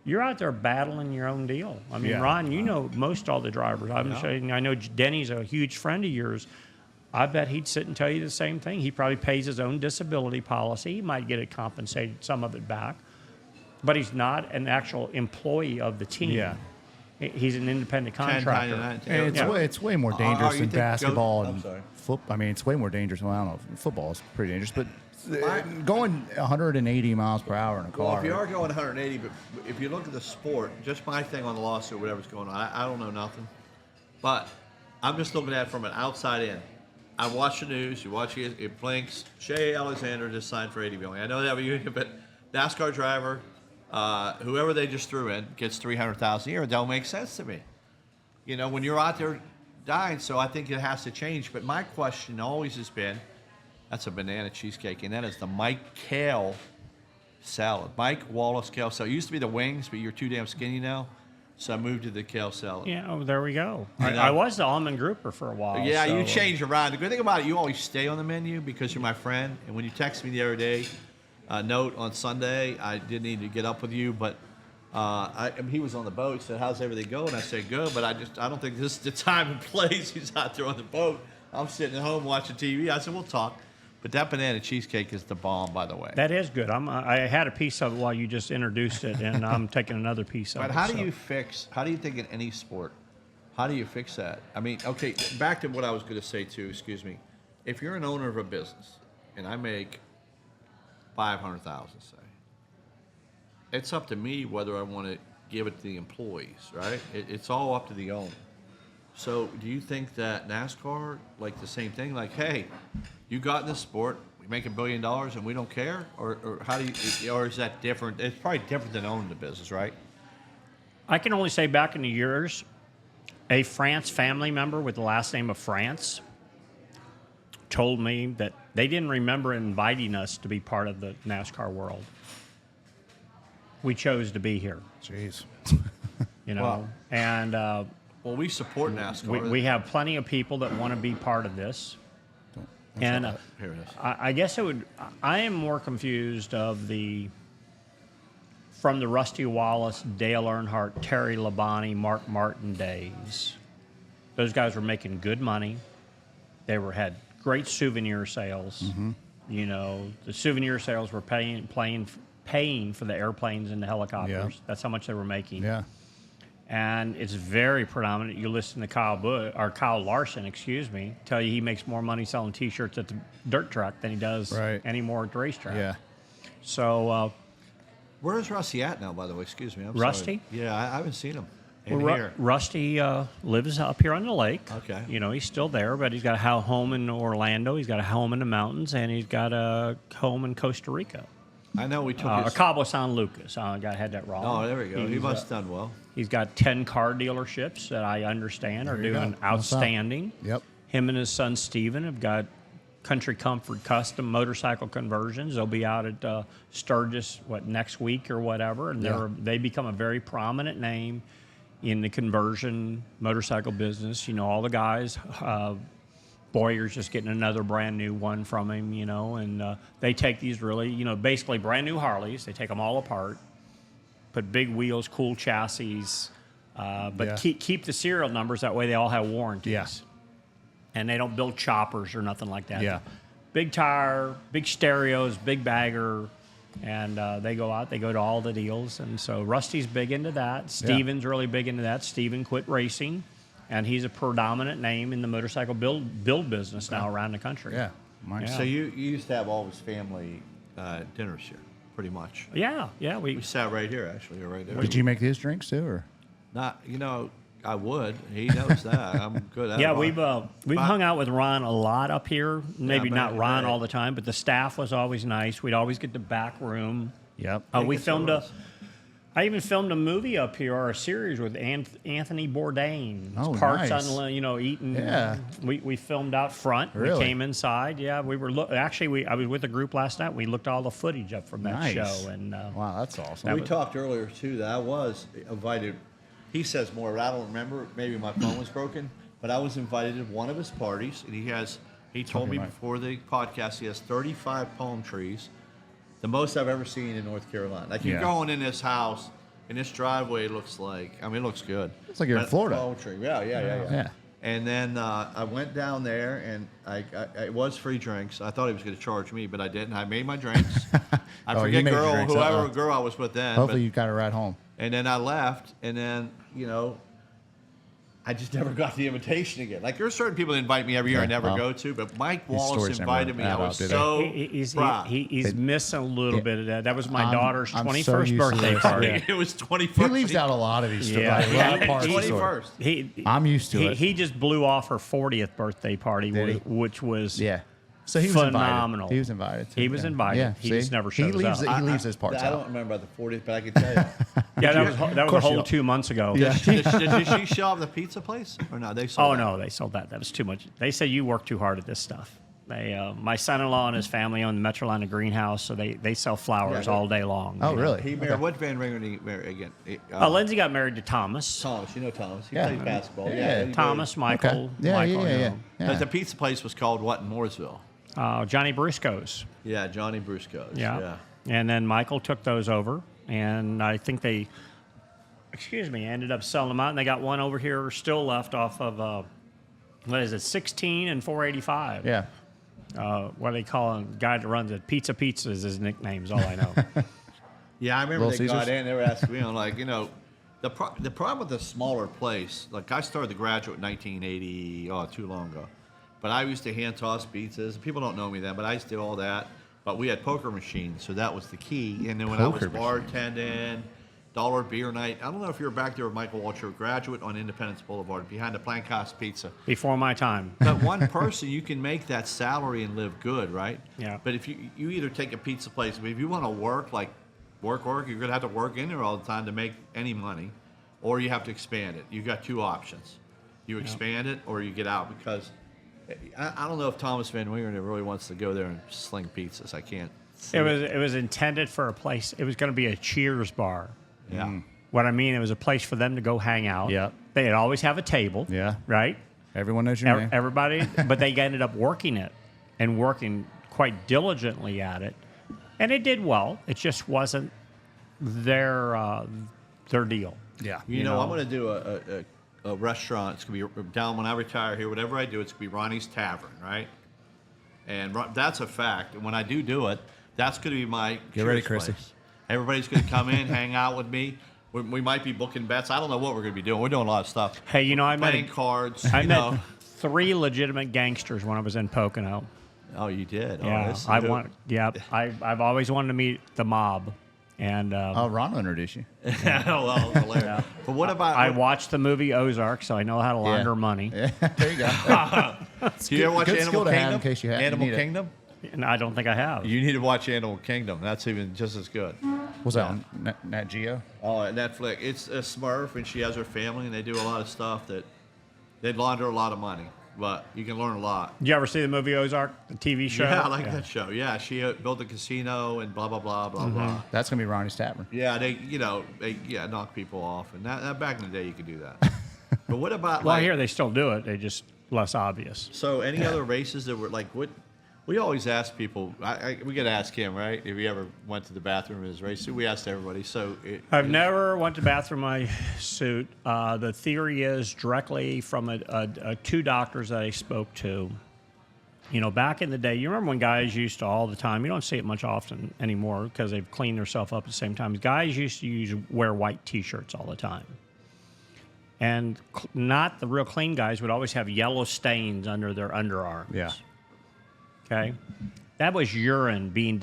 S3: you're out there battling your own deal. I mean, Ron, you know most all the drivers. I know Denny's a huge friend of yours. I bet he'd sit and tell you the same thing. He probably pays his own disability policy. He might get it compensated, some of it back. But he's not an actual employee of the team.
S2: Yeah.
S3: He's an independent contractor.
S2: And it's way more dangerous
S1: you
S2: than
S1: think
S2: basketball
S1: I'm
S2: and
S1: sorry.
S2: football. I mean, it's way more dangerous. Well, I don't know. Football is pretty dangerous, but going 180 miles per hour in a car.
S1: Well, if you are going 180, but if you look at the sport, just my thing on the lawsuit, whatever's going on, I don't know nothing. But I'm just looking at it from an outside in. I watch the news. You watch it blinks. Shea Alexander just signed for $80 million. I know they have a union, but NASCAR driver, whoever they just threw in, gets $300,000 a year. It don't make sense to me. You know, when you're out there dying, so I think it has to change. But my question always has been, that's a banana cheesecake, and that is the Mike Kale salad. Mike Wallace Kale salad. It used to be the wings, but you're too damn skinny now. So I moved to the kale salad.
S3: Yeah, oh, there we go. I was the almond grouper for a while.
S1: Yeah,
S3: so,
S1: you change around. The good thing about it, you always stay on the menu because you're my friend. And when you text me the other day, note on Sunday, I didn't need to get up with you, but he was on the boat. He said, "How's everything going?" I said, "Good," but I don't think this is the time and place. He's out there on the boat. I'm sitting at home watching TV. I said, "We'll talk." But that banana cheesecake is the bomb, by the way.
S3: That is good. I had a piece of it while you just introduced it, and I'm taking another piece of it.
S1: But how do you think in any sport, how do you fix that? I mean, okay, back to what I was going to say too, excuse me. If you're an owner of a business and I make $500,000, say, it's up to me whether I want to give it to the employees, right? It's all up to the owner. So do you think that NASCAR, like the same thing, like, hey, you got in this sport, we make $1 billion and we don't care? Or how do you, or is that different? It's probably different than owning the business, right?
S3: I can only say back in the years, a France family member with the last name of France told me that they didn't remember inviting us to be part of the NASCAR world. We chose to be here,
S2: Jeez.
S3: you know,
S1: Wow.
S3: and
S1: Well, we support NASCAR.
S3: we have plenty of people that want to be part of this. And
S1: Here it is.
S3: I guess it would. I am more confused of from the Rusty Wallace, Dale Earnhardt, Terry Labonte, Mark Martin days. Those guys were making good money. They had great souvenir sales.
S2: Mm-hmm.
S3: You know, the souvenir sales were paying for the airplanes and the helicopters.
S2: Yeah.
S3: That's how much they were making.
S2: Yeah.
S3: And it's very predominant. You listen to Kyle Larson, excuse me, tell you he makes more money selling T-shirts at the dirt track than he does anymore at the racetrack.
S2: Yeah.
S3: So,
S1: Where's Rusty at now, by the way? Excuse me. I'm
S3: Rusty?
S1: Sorry. Yeah, I haven't seen him.
S3: Rusty lives up here on the lake.
S1: Okay.
S3: You know, he's still there, but he's got a home in Orlando. He's got a home in the mountains, and he's got a home in Costa Rica.
S1: I know we took his...
S3: Cabo San Lucas. I had that wrong.
S1: Oh, there we go. He must have done well.
S3: He's got 10 car dealerships that I understand are doing outstanding.
S2: Yep.
S3: Him and his son Steven have got Country Comfort custom motorcycle conversions. They'll be out at Sturgis next week or whatever, and they become a very prominent name in the conversion motorcycle business. You know, all the guys. Boyer's just getting another brand new one from him, you know, and they take these really, you know, basically brand new Harleys. They take them all apart, put big wheels, cool chassis, but keep the serial numbers. That way they all have warranties.
S2: Yeah.
S3: And they don't build choppers or nothing like that.
S2: Yeah.
S3: Big tire, big stereos, big bagger, and they go out. They go to all the deals. And so Rusty's big into that. Steven's really big into that. Steven quit racing. And he's a predominant name in the motorcycle build business now around the country.
S2: Yeah.
S1: So you used to have all his family dinners here, pretty much.
S3: Yeah.
S1: We sat right here, actually, right there.
S2: Did you make his drinks too, or?
S1: Not, you know, I would. He knows that. I'm good at it.
S3: Yeah, we've hung out with Ron a lot up here. Maybe not Ron all the time, but the staff was always nice. We'd always get the back room.
S2: Yep.
S3: We filmed I even filmed a movie up here, or a series with Anthony Bourdain.
S2: Oh,
S3: Parts
S2: nice.
S3: on, you know, eating.
S2: Yeah.
S3: We filmed out front.
S2: Really?
S3: We came inside. Yeah, we were I was with a group last night. We looked all the footage up from that show. And
S2: wow, that's awesome.
S1: We talked earlier, too, that I was invited. He says more, but I don't remember. Maybe my phone was broken. But I was invited to one of his parties, and he told me before the podcast he has 35 palm trees. The most I've ever seen in North Carolina. Like, you're going in this house, and this driveway looks like, I mean, it looks good.
S2: It's like you're in Florida.
S1: Palm tree. Yeah. And then I went down there, and it was free drinks. I thought he was going to charge me, but I didn't. I made my drinks. I forget whoever girl I was with then.
S2: Hopefully you got a ride home.
S1: And then I left, and then, you know, I just never got the invitation again. Like, there's certain people that invite me every year I never go to, but Mike Wallace invited me. I was so proud.
S3: He's missing a little bit of that. That was my daughter's
S2: I'm
S3: 21st
S2: so used to
S3: birthday
S2: this.
S3: party.
S1: It was 21st.
S2: He leaves out a lot of these stories.
S3: Yeah.
S2: A lot of parts of the story.
S1: 21st.
S2: I'm used to it.
S3: He just blew off her 40th birthday party, which was
S2: So he was
S3: phenomenal.
S2: Invited. He was invited. Too.
S3: He was invited.
S2: Yeah,
S3: He just never shows up.
S2: He leaves his parts
S1: I
S2: out.
S1: don't remember about the 40th, but I can tell you.
S3: That was a whole 2 months ago.
S2: Yeah.
S1: Did she show up the pizza place? Or no, they sold
S3: Oh, no, they sold that. That was too much. They say you work too hard at this stuff. My son-in-law and his family own the Metrolina greenhouse, so they sell flowers all day long.
S2: Oh,
S3: you know.
S2: really?
S1: He married, what Van Ringer did he marry again?
S3: Lindsay got married to Thomas.
S1: Thomas, you know Thomas. He
S2: Yeah.
S1: plays basketball.
S2: Yeah.
S1: he
S3: Thomas, Michael.
S2: Yeah,
S3: Michael,
S2: yeah.
S3: you know.
S1: But the pizza place was called what in Mooresville?
S3: Johnny Brusco's.
S1: Yeah, Johnny Brusco's.
S3: Yeah. And then Michael took those over, and I think they, ended up selling them out, and they got one over here still left off of, 16 and 485.
S2: Yeah.
S3: what do they call him? Guy that runs it. Pizza is his nickname. Is all I know.
S1: Yeah, I remember
S2: Little
S1: they got
S2: Caesars?
S1: in. They were asking me, I'm like, the problem with a smaller place, like I started the Graduate in 1980, too long ago. But I used to hand toss pizzas. People don't know me then, but I used to do all that. But we had poker machines, so that was the key. And then when I was
S2: Poker
S1: bartending, dollar beer night, I don't know if you were back there with Michael Walsh, Graduate on Independence Boulevard, behind the Plank House Pizza.
S3: Before my time.
S1: But one person, you can make that salary and live good, right?
S3: Yeah.
S1: But if you either take a pizza place, but if you want to work, work, you're going to have to work in there all the time to make any money, or you have to expand it. You've got two options. You expand it or you get out, because I don't know if Thomas Van Wingeren really wants to go there and sling pizzas. I can't.
S3: It was intended for a place. It was going to be a Cheers bar.
S1: Yeah.
S3: What I mean, it was a place for them to go hang out.
S2: Yeah.
S3: They'd always have a table.
S2: Yeah.
S3: Right?
S2: Everyone knows your name.
S3: Everybody, but they ended up working it and working quite diligently at it. And it did well. It just wasn't their deal.
S2: Yeah.
S1: You know, I'm going to do a restaurant. It's going to be down when I retire here. Whatever I do, it's going to be Ronnie's Tavern, right? And that's a fact. And when I do it, that's going to be my
S2: Get ready,
S1: Cheers
S2: Chrissy.
S1: place. Everybody's going to come in, hang out with me. We might be booking bets. I don't know what we're going to be doing. We're doing a lot of stuff.
S3: Hey, I
S1: Playing
S3: met
S1: cards.
S3: I
S1: you
S3: met
S1: know.
S3: 3 legitimate gangsters when I was in Pocono.
S1: Oh, you did.
S3: Yeah, I've always wanted to meet the mob, and
S2: Ron will introduce you.
S1: well, hilarious. But what about?
S3: I watched the movie Ozark, so I know how to launder money.
S2: Yeah. There you go.
S1: do you ever watch
S2: good
S1: Animal
S2: skill to have
S1: Kingdom?
S2: in case you
S1: Animal
S2: need it.
S1: Kingdom.
S3: And I don't think I have.
S1: You need to watch Animal Kingdom. That's even just as good.
S2: What's that on Nat Geo?
S1: Oh, at Netflix. It's a Smurf, and she has her family, and they do a lot of stuff that they launder a lot of money, but you can learn a lot.
S3: Did you ever see the movie Ozark, the TV show?
S1: Yeah, I like that show. Yeah, she built a casino and blah blah blah blah blah.
S2: That's gonna be Ronnie's Tavern.
S1: Yeah, they knock people off, and that back in the day you could do that. But what about
S3: Well, here they still do it. They just less obvious.
S1: So any other races that were like what? We always ask people. We got to ask him, right? If he ever went to the bathroom in his race suit. We asked everybody. So
S3: I've never went to the bathroom in my suit. The theory is directly from 2 doctors that I spoke to. Back in the day, you remember when guys used to all the time, you don't see it much often anymore because they've cleaned themselves up at the same time. Guys used to wear white T-shirts all the time. And not the real clean guys would always have yellow stains under their underarms.
S2: Yeah.
S3: Okay? That was urine being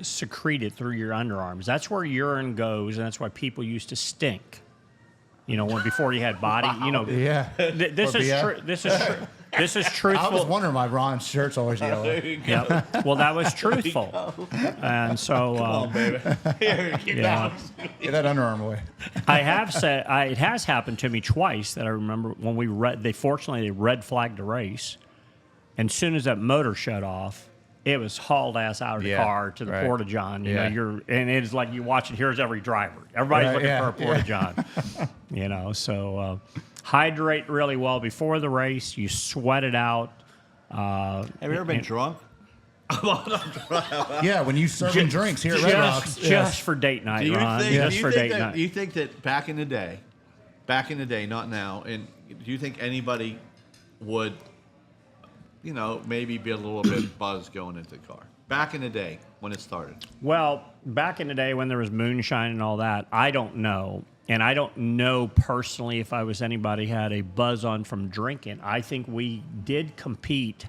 S3: secreted through your underarms. That's where urine goes, and that's why people used to stink. When before you had body,
S2: Yeah.
S3: This is true. This is true. This is truthful.
S2: I was wondering why Ron's shirt's always yellow.
S3: Yep. Well, that was truthful. And so,
S1: baby, here, get down.
S2: Get that underarm away.
S3: I have said it has happened to me twice that I remember when we fortunately they red flagged the race, and as soon as that motor shut off, it was hauled ass out of the car to the porta john. And it's like you watch it. Here's every driver. Everybody's looking for a porta john. So hydrate really well before the race. You sweat it out.
S1: Have you ever been drunk?
S2: Yeah, when you serving drinks here at Red Rocks.
S3: Just for date night, Ron. Just for date night.
S1: Do you think that back in the day, not now, and do you think anybody would, maybe be a little bit buzzed going into the car? Back in the day when it started.
S3: Well, back in the day when there was moonshine and all that, I don't know. And I don't know personally if I was anybody had a buzz on from drinking. I think we did compete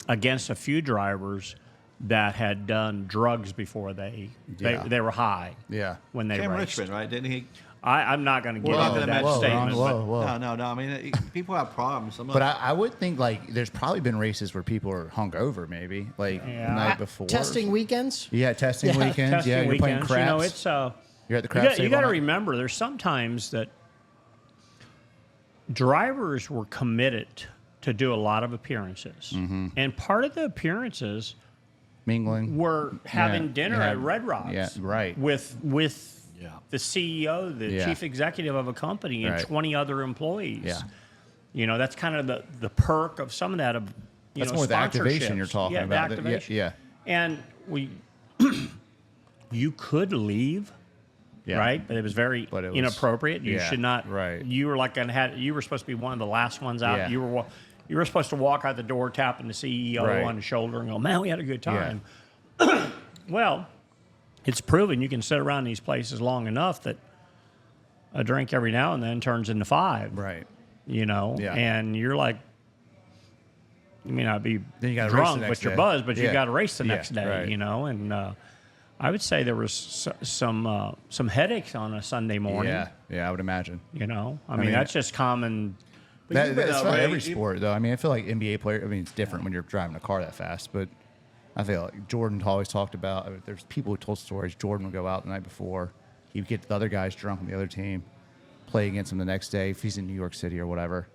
S3: against a few drivers that had done drugs before they were high.
S2: Yeah.
S3: When they
S1: Cam
S3: raced.
S1: Richmond, right? Didn't he?
S3: I'm not going to get
S1: We're not
S3: into
S1: gonna
S3: that
S1: mention
S3: statement.
S2: Ron,
S1: No. I mean, people have problems.
S2: But I would think there's probably been races where people are hungover, maybe the night before.
S5: Testing weekends?
S2: Yeah, testing weekends.
S3: Testing
S2: You're playing
S3: weekends.
S2: craps.
S3: It's
S2: You're at the craps.
S3: you got to remember, there's sometimes that drivers were committed to do a lot of appearances, and part of the appearances
S2: mingling.
S3: were having dinner at Red Rocks.
S2: Yeah, right.
S3: With the CEO, the chief executive of a company, and 20 other employees.
S2: Yeah.
S3: That's kind of the perk of some of that.
S2: That's more the activation you're
S3: sponsorships.
S2: talking
S3: The
S2: about.
S3: activation.
S2: Yeah.
S3: And you could leave.
S2: Yeah.
S3: Right, but it was very inappropriate. You should not.
S2: Right.
S3: You were you were supposed to be one of the last ones out.
S2: Yeah.
S3: You were supposed to walk out the door tapping the CEO
S2: Right.
S3: on the shoulder and go, man, we had a good time. Well, it's proven you can sit around these places long enough that a drink every now and then turns into 5.
S2: Right.
S3: You know,
S2: Yeah.
S3: and you're like, you may not be
S2: Then you gotta race
S3: drunk,
S2: the
S3: but
S2: next
S3: you're
S2: day.
S3: buzzed, but you
S2: Yeah.
S3: got to race the
S2: Yeah,
S3: next day,
S2: right.
S3: you know. And I would say there was some headaches on a Sunday morning.
S2: Yeah, I would imagine.
S3: You know, I mean,
S2: mean,
S3: that's just common.
S2: That's not
S1: Ray,
S2: every sport, though. I mean, I feel like NBA players, I mean, it's different when you're driving a car that fast, but I feel like Jordan always talked about, there's people who told stories. Jordan would go out the night before. He would get the other guys drunk on the other team, play against them the next day if he's in New York City or whatever.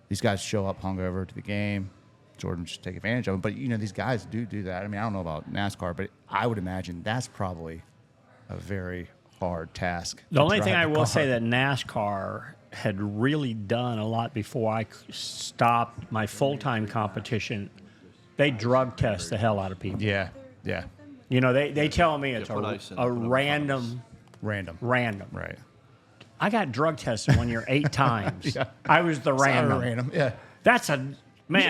S2: These guys show up hungover to the game. Jordan would just take advantage of them. But, you know, these guys do that. I mean, I don't know about NASCAR, but I would imagine that's probably a very hard task.
S3: The
S2: to
S3: only thing
S2: drive
S3: I
S2: the
S3: will
S2: car.
S3: say that NASCAR had really done a lot before I stopped my full-time competition, they drug test the hell out of people.
S2: Yeah.
S3: You know, they tell me it's
S1: put ice in it,
S3: a
S1: put 'em in
S3: random.
S2: Random.
S3: Right.
S2: Right.
S3: I got drug tested one year 8 times.
S2: Yeah.
S3: I was the random.
S2: Random. Yeah.
S3: That's a man.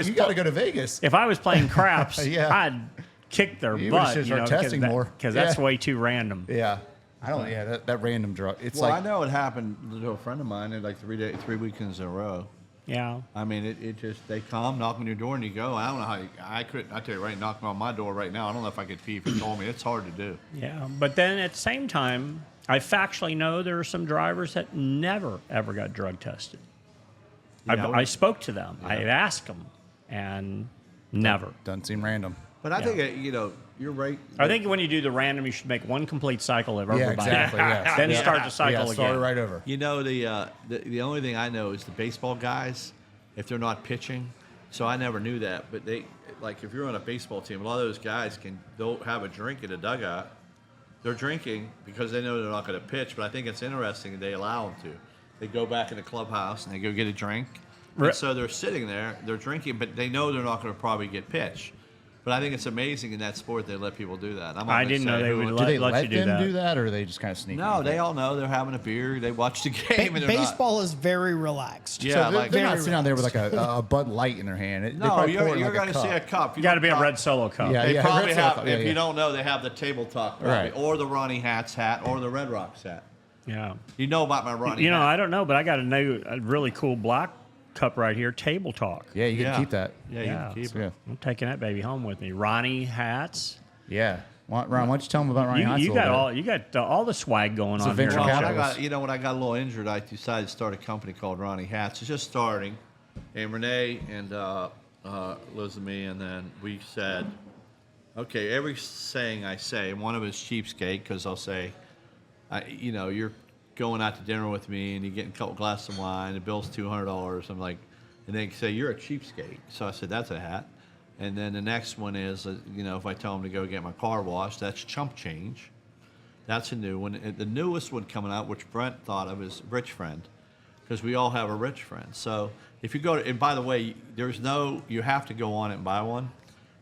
S2: You got to go to Vegas.
S3: If I was playing craps,
S2: Yeah.
S3: I'd kick their
S2: You would've
S3: butt.
S2: should start testing more.
S3: Because that's
S2: Yeah.
S3: way too random.
S2: Yeah. I don't. Yeah. That random drug. It's
S1: Well,
S2: like
S1: I know it happened to a friend of mine in like 3 weekends in a row.
S3: Yeah.
S1: I mean, it just, they come, knock on your door, and you go. I don't know how I couldn't, I tell you right, knocking on my door right now, I don't know if I could pee if you told me. It's hard to do.
S3: Yeah. But then at the same time, I factually know there are some drivers that never, ever got drug tested.
S1: Yeah,
S3: I spoke to them. I asked them, and never.
S2: doesn't seem random.
S1: But I think, you know, you're right.
S3: I think when you do the random, you should make one complete cycle of everybody.
S2: exactly. Yeah.
S3: Then
S2: Yeah.
S3: start the cycle
S2: Yeah.
S3: again.
S2: Start right over.
S1: You know, the only thing I know is the baseball guys, if they're not pitching, so I never knew that. But they, like, if you're on a baseball team, a lot of those guys they'll have a drink in a dugout. They're drinking because they know they're not going to pitch. But I think it's interesting that they allow them to. They go back in the clubhouse and they go get a drink. And so they're sitting there, they're drinking, but they know they're not going to probably get pitched. But I think it's amazing in that sport they let people do that. I'm not
S3: I
S1: gonna
S3: didn't know
S1: say
S3: they
S1: who
S3: would
S1: it-
S2: Do they
S3: let
S2: let
S3: you do
S2: them
S3: that.
S2: do that, or are they just kind of sneak?
S1: No, they all know they're having a beer. They watch the game and they're
S5: Baseball is very relaxed.
S1: Yeah,
S2: So they're,
S1: like
S2: they're not
S5: very
S2: sitting out there with like a Bud Light in their hand. They
S1: no,
S2: probably pour it in
S1: you're
S2: like
S1: going to see a cup.
S3: You got to be a
S1: don't
S3: red solo cup.
S2: Yeah.
S1: They probably
S2: Red Sox,
S1: have.
S2: yeah,
S1: If
S2: yeah.
S1: you don't know, they have the table talk, probably,
S2: Right.
S1: or the Ronnie Hats hat, or the Red Rocks hat.
S3: Yeah.
S1: You know about my Ronnie.
S3: You know,
S1: hat.
S3: I don't know, but I got a really cool black cup right here, Table Talk.
S2: Yeah, you can
S1: Yeah.
S2: keep that.
S1: Yeah,
S3: Yeah.
S1: you can keep
S2: Yeah.
S1: it.
S3: I'm taking that baby home with me. Ronnie Hats.
S2: Yeah. Ron, why don't you tell them about Ronnie Hats?
S3: You got all the swag going on
S2: a venture
S3: here.
S1: Well,
S3: don't
S1: when
S3: you?
S1: I got, when I got a little injured, I decided to start a company called Ronnie Hats. It's just starting, and Renee and Liz and me, and then we said, okay, every saying I say, one of it's cheapskate because I'll say, you're going out to dinner with me and you're getting a couple glasses of wine, the bill's $200. I'm like, and they say you're a cheapskate. So I said that's a hat. And then the next one is, if I tell them to go get my car washed, that's chump change. That's a new one. And the newest one coming out, which Brent thought of, is rich friend, because we all have a rich friend. So if you go to, and by the way, you have to go on it and buy one.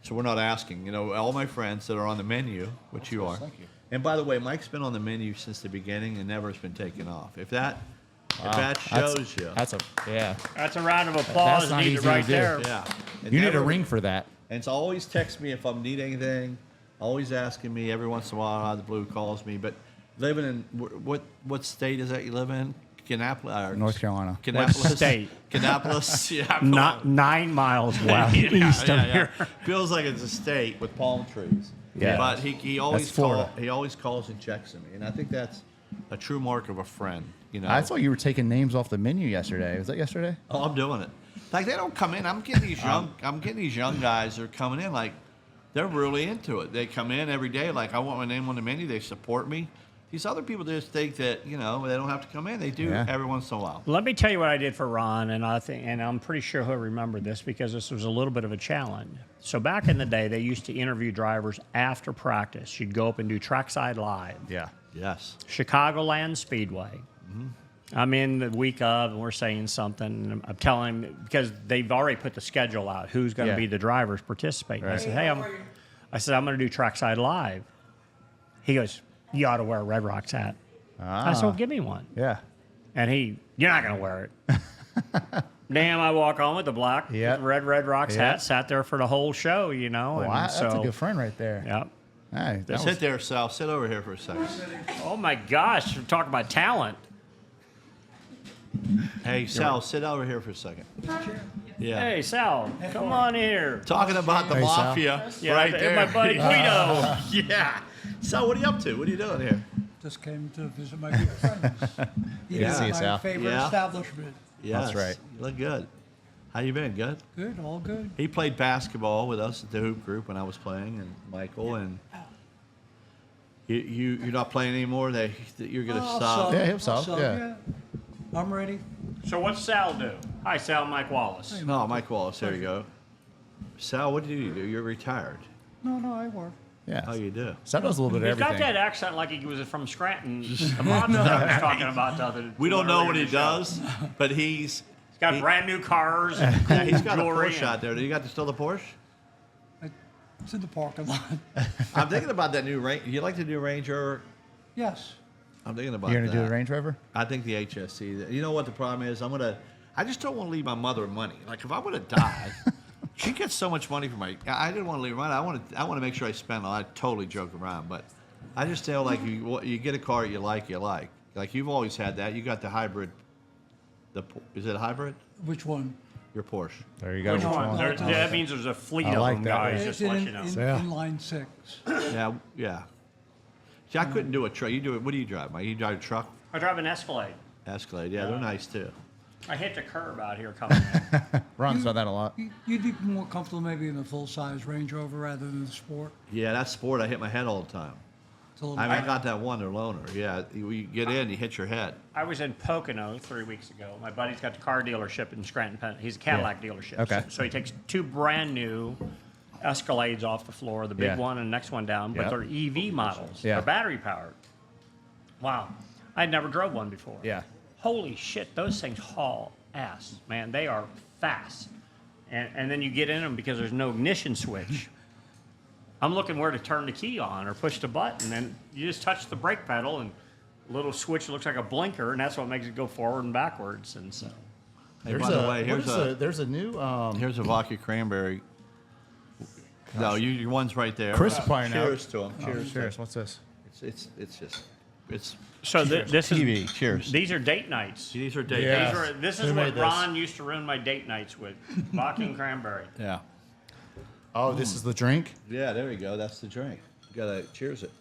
S1: So we're not asking. All my friends that are on the menu, which you are.
S2: Thank you.
S1: And by the way, Mike's been on the menu since the beginning and never has been taken off. If that
S2: That's
S1: shows you,
S2: That's
S3: That's a round of applause
S2: That's not
S3: needed
S2: easy
S3: right
S2: to do.
S3: there.
S1: yeah. And
S2: You need a
S1: never-
S2: ring for that.
S1: And it's always text me if I need anything. Always asking me every once in a while. Out of the blue calls me. But living in what state is that you live in? Kannapolis,
S2: North Carolina.
S1: Kannapolis
S3: state?
S1: Kannapolis. Yeah.
S3: Not 9 miles west east of here.
S1: Feels like it's a state with palm trees.
S2: Yeah.
S1: But he always
S2: Florida.
S1: he always calls and checks on me, and I think that's a true mark of a friend.
S2: I thought you were taking names off the menu yesterday. Was that yesterday?
S1: Oh, I'm doing it. Like they don't come in. I'm getting these young guys. They're coming in like they're really into it. They come in every day like I want my name on the menu. They support me. These other people just think that they don't have to come in. They do every once in a while.
S3: Let me tell you what I did for Ron, and I'm pretty sure he'll remember this because this was a little bit of a challenge. So back in the day, they used to interview drivers after practice. You'd go up and do trackside live.
S2: Yeah.
S1: Yes.
S3: Chicagoland Speedway.
S1: Mm-hmm.
S3: I'm in the week of, and we're saying something. And I'm telling him because they've already put the schedule out. Who's going to
S2: Yeah.
S3: be the drivers participating? I
S2: Right.
S3: said, "Hey, I'm going to do trackside live." He goes, "You ought to wear a Red Rocks hat." I said, "Well, give me one."
S2: Yeah.
S3: And you're not going to wear it. Damn, I walk on with the black,
S2: Yep.
S3: with the Red Rocks
S2: Yep.
S3: hat, sat there for the whole show, you know.
S2: Wow,
S3: and
S2: that's a
S3: so,
S2: good friend right there.
S3: Yep.
S2: Hey, that
S1: Sit
S2: was,
S1: there, Sal. Sit over here for a second.
S3: Oh my gosh, we're talking about talent.
S1: Hey, Sal, sit over here for a second. Yeah.
S3: Hey, Sal, come on here.
S1: Talking about the
S2: Hey, Sal.
S1: mafia
S3: Yeah,
S1: right
S3: and
S1: there.
S3: my buddy Guido.
S1: Yeah. Sal, what are you up to? What are you doing here?
S6: Just came to visit my good friends.
S1: Yeah.
S2: See you,
S6: My
S2: Sal.
S6: favorite
S1: Yeah.
S6: establishment.
S1: Yes.
S2: That's right.
S1: You look good. How you been? Good?
S6: Good, all good.
S1: He played basketball with us at the hoop group when I was playing, and Michael, and you're not playing anymore. You're gonna
S6: I'll
S1: stop.
S6: sub.
S2: Yeah, he'll
S6: I'll
S2: sub,
S6: sub,
S2: yeah.
S6: I'm ready.
S3: So what's Sal do? Hi, Sal, Mike Wallace.
S1: No, Mike Wallace. There you go. Sal, what do you do? You're retired.
S6: No, I work.
S2: yeah.
S1: How you do?
S2: Sal does a little bit of
S3: He's got
S2: everything.
S3: that accent like he was from Scranton. The monster I was talking about the other.
S1: We don't know what he
S3: earlier in the show.
S1: does, but he's
S3: Got brand new cars. And
S1: yeah, he's got a
S3: jewelry
S1: Porsche
S3: and-
S1: out there. Do you got still the Porsche?
S6: It's in the parking lot.
S1: I'm thinking about that new Range. You like the new Ranger?
S6: Yes.
S1: I'm thinking about
S2: You're going
S1: that.
S2: to do a Range Rover?
S1: I think the HSC. You know what the problem is? I just don't want to leave my mother money. Like if I'm gonna die, she gets so much money from my. I didn't want to leave her money. I want to make sure I spend. I totally joke around, but I just feel like you get a car you like. Like you've always had that. You got the hybrid. Is it a hybrid?
S6: Which one?
S1: Your Porsche.
S2: There you go.
S3: Which one?
S6: one?
S3: There, that means there's a fleet
S2: I
S3: of
S2: like
S3: them,
S2: that.
S3: guys.
S6: It's
S3: Just to let you know.
S2: Yeah.
S6: inline 6.
S1: Yeah, yeah. See, I couldn't do a truck. You do it. What do you drive, Mike? You drive a truck?
S3: I drive an Escalade.
S1: Escalade. Yeah, they're nice too.
S3: I hit the curb out here coming in.
S2: Ron's done that a lot.
S6: You'd be more comfortable maybe in a full-size Range Rover rather than the Sport.
S1: Yeah, that Sport. I hit my head all the time.
S6: It's a little
S1: I got that one, the loaner. Yeah, you get in, you hit your head.
S3: I was in Pocono 3 weeks ago. My buddy's got the car dealership in Scranton, Penn. He's a Cadillac dealership.
S2: Okay.
S3: So he takes 2 brand new Escalades off the floor, the big
S2: Yeah.
S3: one and the next one down, but
S2: Yep.
S3: they're EV models.
S2: Yeah.
S3: They're battery powered. Wow. I'd never drove one before.
S2: Yeah.
S3: Holy shit, those things haul ass, man. They are fast. And then you get in them because there's no ignition switch. I'm looking where to turn the key on or push the button, and you just touch the brake pedal, and a little switch looks like a blinker, and that's what makes it go forward and backwards. And so,
S1: Hey, by the way,
S2: there's a new
S1: here's a vodka cranberry. No, your one's right there.
S2: Chris probably knows.
S1: Cheers to him. Cheers.
S2: Cheers. What's this?
S1: It's just it's.
S3: so this is
S1: TV. Cheers.
S3: these are date nights.
S1: These are days.
S2: Yeah.
S3: This
S2: Who
S3: is
S2: made
S3: what
S2: this?
S3: Ron used to ruin my date nights with: vodka and cranberry.
S1: Yeah.
S2: Oh, this is the drink?
S1: Yeah. There you go. That's the drink. You gotta cheers it.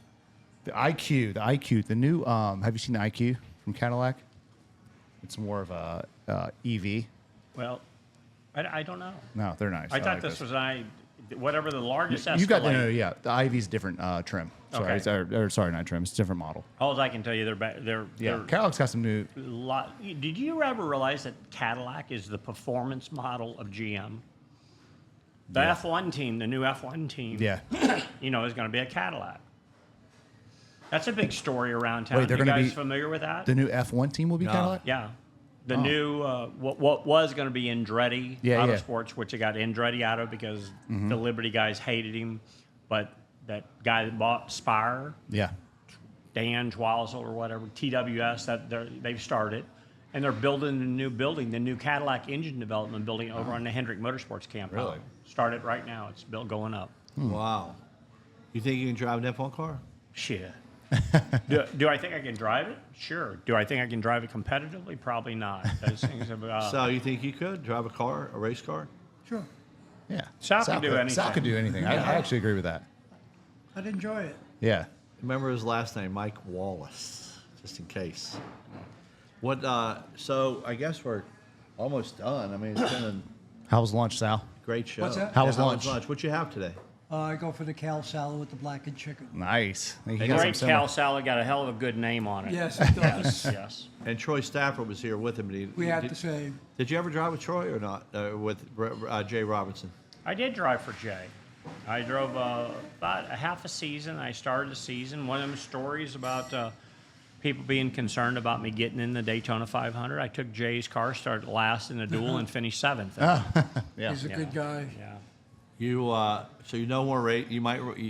S2: The IQ, the new. Have you seen the IQ from Cadillac? It's more of a EV.
S3: Well, I don't know.
S2: No, they're nice.
S3: I thought
S2: like
S3: this was whatever the largest Escalade.
S2: You got yeah. The IV's different trim. Sorry,
S3: Okay.
S2: or sorry, not trim. It's a different model.
S3: All I can tell you, they're
S2: Cadillac's got some new.
S3: lot. Did you ever realize that Cadillac is the performance model of GM? The F1 team, the new F1 team,
S2: Yeah.
S3: is going to be a Cadillac. That's a big story around town.
S2: Wait, they're
S3: you
S2: gonna
S3: guys
S2: be-
S3: the familiar with that?
S2: The new F1 team will be Cadillac.
S3: Yeah. The new, what was going to be Andretti
S2: Yeah, yeah.
S3: Autosports, which they got Andretti out of because the Liberty guys hated him. But that guy that bought Spire,
S2: Yeah.
S3: Dan Schwalzel or whatever, TWS, they've started. And they're building a new building, the new Cadillac engine development building over on the Hendrick Motorsports campus.
S1: Really?
S3: Started right now. It's going up.
S1: Wow. You think you can drive an F1 car?
S3: Shit. do I think I can drive it? Sure. Do I think I can drive it competitively? Probably not. Those things are,
S1: So you think you could drive a race car?
S6: Sure.
S2: Yeah.
S3: Sal can do
S2: Sal
S3: anything.
S2: could do anything. I actually agree with that.
S6: I'd enjoy it.
S2: Yeah.
S1: Remember his last name, Mike Wallace, just in case. What? So I guess we're almost done. I mean, it's been a
S2: How was lunch, Sal?
S1: great show.
S6: What's that?
S2: How was lunch?
S1: What'd you have today?
S6: I go for the Cal salad with the blackened chicken.
S2: Nice. He got
S3: Great
S2: some
S3: Cal
S2: similar-
S3: salad got a hell of a good name on it.
S6: Yes, it does.
S3: Yes.
S1: And Troy Stafford was here with him.
S6: We had the same.
S1: Did you ever drive with Troy or not? With Jay Robinson?
S3: I did drive for Jay. I drove about a half a season. I started the season. One of them stories about people being concerned about me getting in the Daytona 500. I took Jay's car, started last in the duel, and finished 7th.
S2: Yeah.
S6: He's a good guy.
S3: Yeah.
S1: You so you know more race? You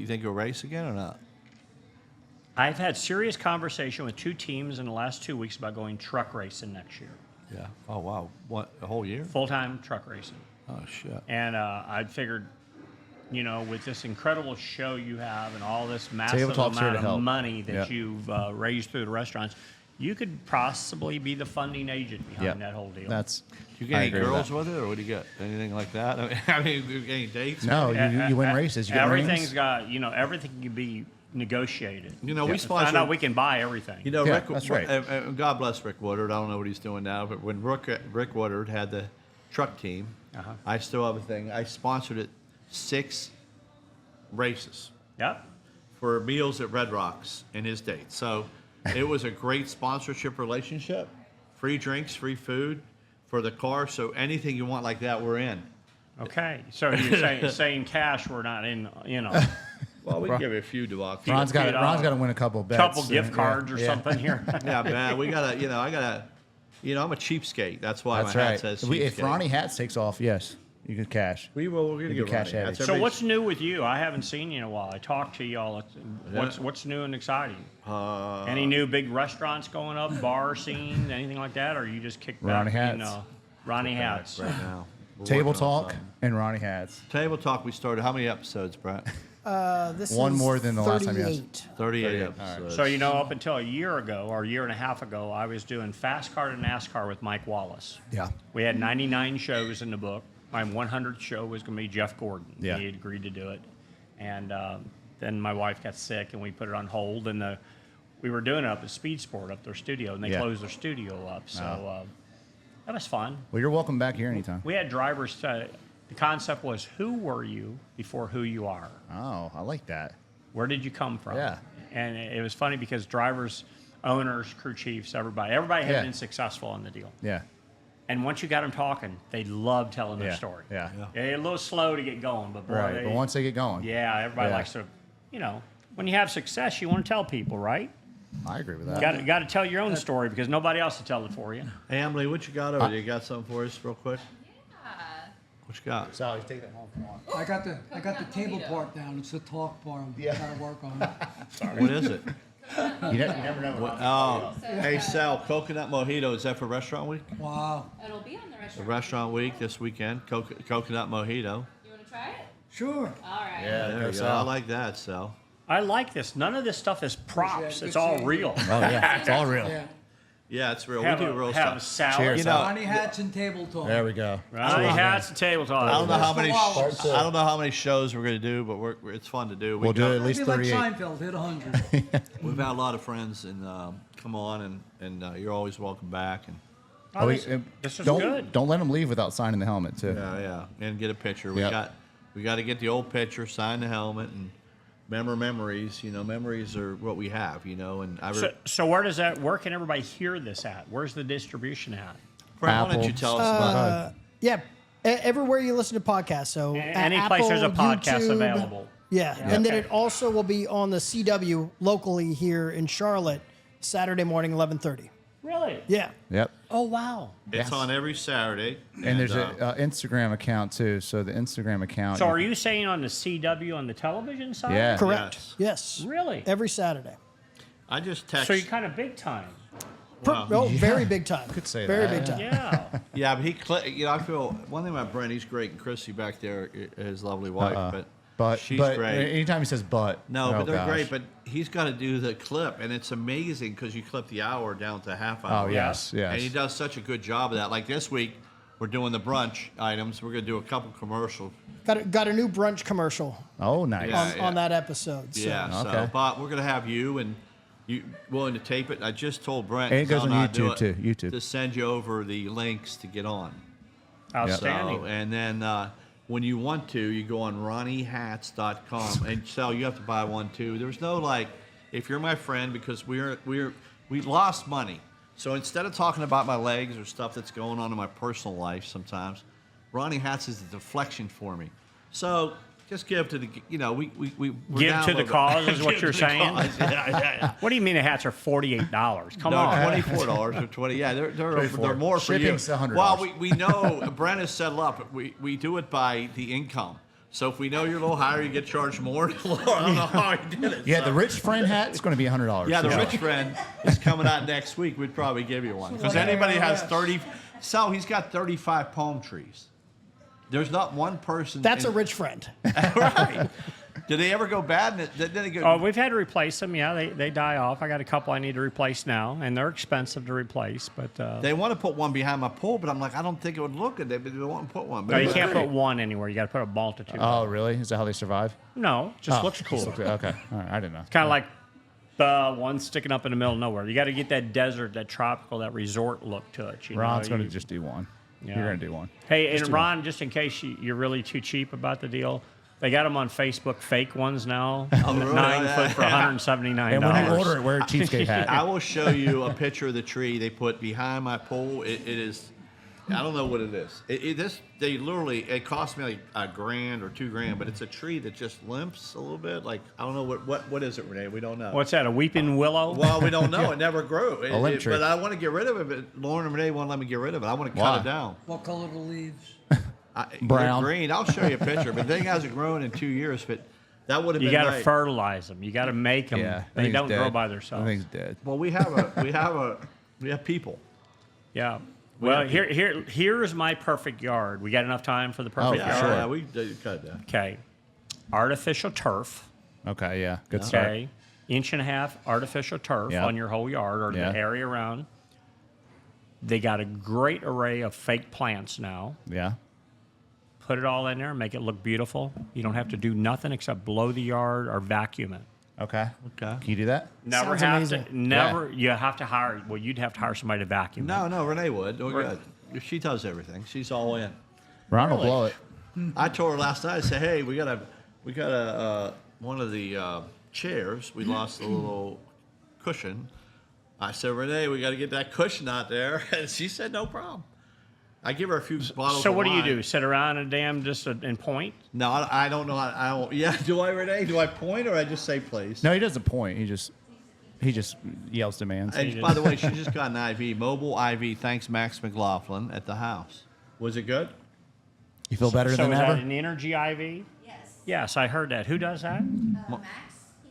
S1: think you'll race again or not?
S3: I've had serious conversation with 2 teams in the last 2 weeks about going truck racing next year.
S1: Yeah. Oh wow. What, a whole year?
S3: full-time truck racing.
S1: Oh shit.
S3: And I figured, with this incredible show you have and all this massive
S4: Tabletop's here to
S3: amount of
S4: help.
S3: money that
S4: Yeah.
S3: you've raised through the restaurants, you could possibly be the funding agent behind that whole deal.
S4: That's.
S1: Do you get
S4: I
S1: any
S4: agree with
S1: girls
S4: that.
S1: with it, or what do you get? Anything like that? I mean, any dates?
S4: No, you win races. You get
S3: Everything's
S4: rings.
S3: got, everything can be negotiated.
S1: We
S3: Found
S1: sponsored.
S3: out we can buy everything.
S1: Yeah,
S4: Yeah, that's right.
S1: God bless Rick Woodard. I don't know what he's doing now, but when Rick Woodard had the truck team, I still have a thing. I sponsored it 6 races
S3: Yep.
S1: for meals at Red Rocks in his date. So it was a great sponsorship relationship. Free drinks, free food for the car. So anything you want like that, we're in.
S3: Okay. So you're saying cash, we're not in,
S1: Well, we can give you a few to walk.
S4: Ron's got to win a couple of bets.
S3: couple gift cards or
S4: Yeah.
S3: something here.
S1: Yeah, man. We gotta. I'm a cheapskate. That's why
S4: That's
S1: my hat
S4: right.
S1: says
S4: If
S1: cheapskate.
S4: Ronnie Hats takes off, yes, you could cash.
S1: We're gonna
S4: You
S1: get
S4: can cash
S1: Ronnie
S4: heavy.
S1: hats.
S3: So what's new with you? I haven't seen you in a while. I talked to y'all. What's new and exciting? Any new big restaurants going up, bar scene, anything like that, or you just kick back?
S4: Ronnie Hats.
S3: Ronnie Hats.
S1: right now? We're
S4: Table
S1: working on
S4: Talk
S1: something.
S4: and Ronnie Hats.
S1: Table Talk. We started. How many episodes, Brett?
S5: This
S4: One
S5: is
S4: more than the last time you asked.
S5: 38.
S1: 38 episodes.
S3: So up until a year ago or a year and a half ago, I was doing fast car to NASCAR with Mike Wallace.
S4: Yeah.
S3: We had 99 shows in the book. My 100th show was going to be Jeff Gordon.
S4: Yeah.
S3: He had agreed to do it, and then my wife got sick, and we put it on hold. And we were doing it up at Speed Sport, up their studio, and they
S4: Yeah.
S3: closed their studio up. So that was fun.
S4: Well, you're welcome back here anytime.
S3: We had drivers. The concept was, who were you before who you are?
S4: Oh, I like that.
S3: Where did you come from?
S4: Yeah.
S3: And it was funny because drivers, owners, crew chiefs, everybody had
S4: Yeah.
S3: been successful on the deal.
S4: Yeah.
S3: And once you got them talking, they loved telling their
S4: Yeah.
S3: story.
S4: Yeah.
S3: They're a little slow to get going, but boy,
S4: Right. But once they get going,
S3: yeah, everybody
S4: Yeah.
S3: likes to, when you have success, you want to tell people, right?
S4: I agree with that.
S3: Got to tell your own story because nobody else will tell it for you.
S1: Hey, Emily, what you got over there? You got something for us, real quick? What you got?
S4: Sally, take that home.
S6: I got the table part down. It's the talk part. I'm gotta work on it.
S1: What is it?
S4: You never know.
S1: Oh, hey, Sal, Coconut Mojito. Is that for Restaurant Week?
S6: Wow.
S7: It'll be on the
S1: The
S7: restaurant.
S1: Restaurant Week this weekend. Coconut Mojito.
S7: You want to try it?
S6: Sure.
S7: All right.
S4: Yeah,
S1: There you go.
S4: Sal.
S1: I like that, Sal.
S3: I like this. None of this stuff is props.
S6: Appreciate it.
S3: It's
S6: Good
S3: all
S6: seeing you.
S3: real.
S4: Oh yeah, it's all real.
S6: Yeah.
S1: Yeah, it's real.
S3: Have
S1: we do
S3: a,
S1: real
S3: have
S1: stuff.
S3: salad.
S4: Cheers.
S1: You know,
S6: Ronnie Hats and table talk.
S4: There we go.
S3: Ronnie Hats and table talk.
S1: I don't know how
S6: Mr.
S1: many.
S6: Wallace.
S1: I don't know how many shows we're gonna do, but it's fun to do.
S4: We'll do it at least
S6: Be like
S4: 38.
S6: Seinfeld, hit 100.
S1: We've had a lot of friends, and come on, and you're always welcome back. And
S3: Oh,
S4: we-
S3: this is
S4: don't,
S3: good.
S4: Don't let them leave without signing the helmet too.
S1: yeah, and get a picture.
S4: Yep.
S1: We got to get the old picture, sign the helmet, and remember memories. Memories are what we have. And
S3: So where can everybody hear this at? Where's the distribution at?
S1: Brent, why don't
S4: Apple.
S1: you tell us about it?
S5: Yeah, everywhere you listen to podcasts. So
S3: Any
S5: Apple,
S3: place there's a podcast
S5: YouTube,
S3: available.
S5: Yeah, and then
S3: Okay.
S5: it also will be on the CW locally here in Charlotte, Saturday morning, 11:30.
S3: Really?
S5: Yeah.
S4: Yep.
S3: Oh, wow.
S1: It's on every Saturday.
S4: And there's an Instagram account too. So the Instagram account.
S3: So are you saying on the CW on the television side?
S4: Yeah.
S5: Correct. Yes.
S3: Really?
S5: Every Saturday.
S1: I just text.
S3: So you're kind of big time.
S5: Very big time.
S4: Could say
S5: very
S4: that.
S5: big time.
S3: Yeah.
S1: Yeah, but I feel one thing about Brent, he's great, and Chrissy back there, his lovely wife, but she's great.
S4: Anytime he says but.
S1: No,
S4: oh,
S1: but they're
S4: gosh.
S1: great. But he's got to do the clip, and it's amazing because you clip the hour down to half hour.
S4: Oh yes, yes.
S1: And he does such a good job of that. Like this week, we're doing the brunch items. We're going to do a couple commercials.
S5: Got a new brunch commercial
S4: Oh nice.
S1: Yeah.
S5: on that episode. So.
S1: Yeah.
S4: Okay.
S1: So, but we're going to have you and you willing to tape it. I just told Brent.
S4: And it goes
S1: 'cause
S4: on
S1: I'll not do
S4: YouTube,
S1: it,
S4: too, YouTube.
S1: To send you over the links to get on.
S3: Outstanding.
S1: So, and then when you want to, you go on RonnieHats.com and Sal, you have to buy one too. There's no if you're my friend, because we lost money. So instead of talking about my legs or stuff that's going on in my personal life, sometimes Ronnie Hats is the deflection for me. So just give to the we're
S3: Give
S1: down
S3: to
S1: a
S3: the
S1: little
S3: cause
S1: bit.
S3: is what
S1: Give
S3: you're
S1: to the
S3: saying?
S1: cause. Yeah.
S3: What do you mean the hats are $48? Come
S1: No,
S3: on.
S1: $24 or 20. Yeah, they're more for you.
S4: Shipping's $100.
S1: Well, we know Brent has set it up. We do it by the income. So if we know you're a little higher, you get charged more. I don't know how he did it.
S2: Yeah,
S1: so.
S2: the rich friend hat's going to be $100.
S1: Yeah, the rich friend is coming out next week. We'd probably give you one because anybody has 30. So he's got 35 palm trees. There's not one person.
S5: That's a rich friend.
S1: Right. Did they ever go bad? Did they go?
S3: Oh, we've had to replace them. Yeah, they die off. I got a couple I need to replace now, and they're expensive to replace. But
S1: They want to put one behind my pool, but I'm like, I don't think it would look good. They want to put one. But
S3: no,
S1: it
S3: you
S1: was
S3: can't
S1: great.
S3: put one anywhere. You got to put a multitude.
S2: Oh, really? Is that how they survive?
S3: No, just
S2: Oh,
S3: looks cool.
S2: just okay. All right, I didn't know.
S3: Kind of like the one sticking up in the middle of nowhere. You got to get that desert, that tropical, that resort look to it. You
S2: Ron's
S3: know?
S2: going to just do one.
S3: Yeah.
S2: You're going to do one.
S3: Hey,
S2: Just
S3: and
S2: do
S3: Ron, just in case you're really too cheap about the deal, they got them on Facebook, fake ones now,
S1: really?
S3: 9 foot for $179.
S2: And when you order it, wear a cheapskate hat.
S1: I will show you a picture of the tree they put behind my pool. It is, I don't know what it is. It cost me like $1,000 or $2,000, but it's a tree that just limps a little bit. Like, I don't know what is it, Renee? We don't know.
S3: What's that, a weeping willow?
S1: Well, we don't know. It never grew.
S2: A limp tree.
S1: But I want to get rid of it. But Lauren and Renee won't let me get rid of it. I want to
S2: Why?
S1: cut it down.
S6: What color the leaves?
S2: Brown.
S1: They're green. I'll show you a picture. But the thing hasn't grown in 2 years. But that would have
S3: You
S1: been
S3: got to
S1: nice.
S3: fertilize them. You got to make them.
S2: Yeah.
S3: They don't grow by
S2: I
S3: themselves.
S2: think he's dead.
S1: Well, we have people.
S3: Yeah. Well, here's my perfect yard. We got enough time for the perfect
S2: Oh,
S1: Yeah,
S3: yard?
S2: sure.
S1: yeah, we cut that.
S3: Okay. Artificial turf.
S2: Okay, yeah. Good start.
S3: Okay. 1.5 inch artificial turf
S2: Yeah.
S3: on your whole yard or
S2: Yeah.
S3: the area around. They got a great array of fake plants now.
S2: Yeah.
S3: Put it all in there, make it look beautiful. You don't have to do nothing except blow the yard or vacuum it.
S2: Okay.
S1: Okay.
S2: Can you do that?
S3: Never
S5: Sounds
S3: have
S5: amazing.
S3: to. Never. You have to hire. Well, you'd have to hire somebody to vacuum. it.
S1: No, Renee would. We're good. She does everything. She's all in.
S2: Ron will blow it.
S1: I told her last night. I said, "Hey, we got one of the chairs. We lost a little cushion." I said, "Renee, we got to get that cushion out there," and she said, "No problem." I give her a few bottles.
S3: So
S1: of
S3: what do you
S1: wine.
S3: do? Sit around and damn just and point?
S1: No, I don't know. I don't. Yeah, do I, Renee? Do I point or I just say please?
S2: No, he doesn't point. He just yells demands.
S1: And by the way, she just got an IV, mobile IV. Thanks, Max McLaughlin at the house. Was it good?
S2: You feel better
S3: So
S2: than
S3: is
S2: ever?
S3: that an energy IV?
S7: Yes.
S3: Yes, I heard that. Who does that?
S7: Max.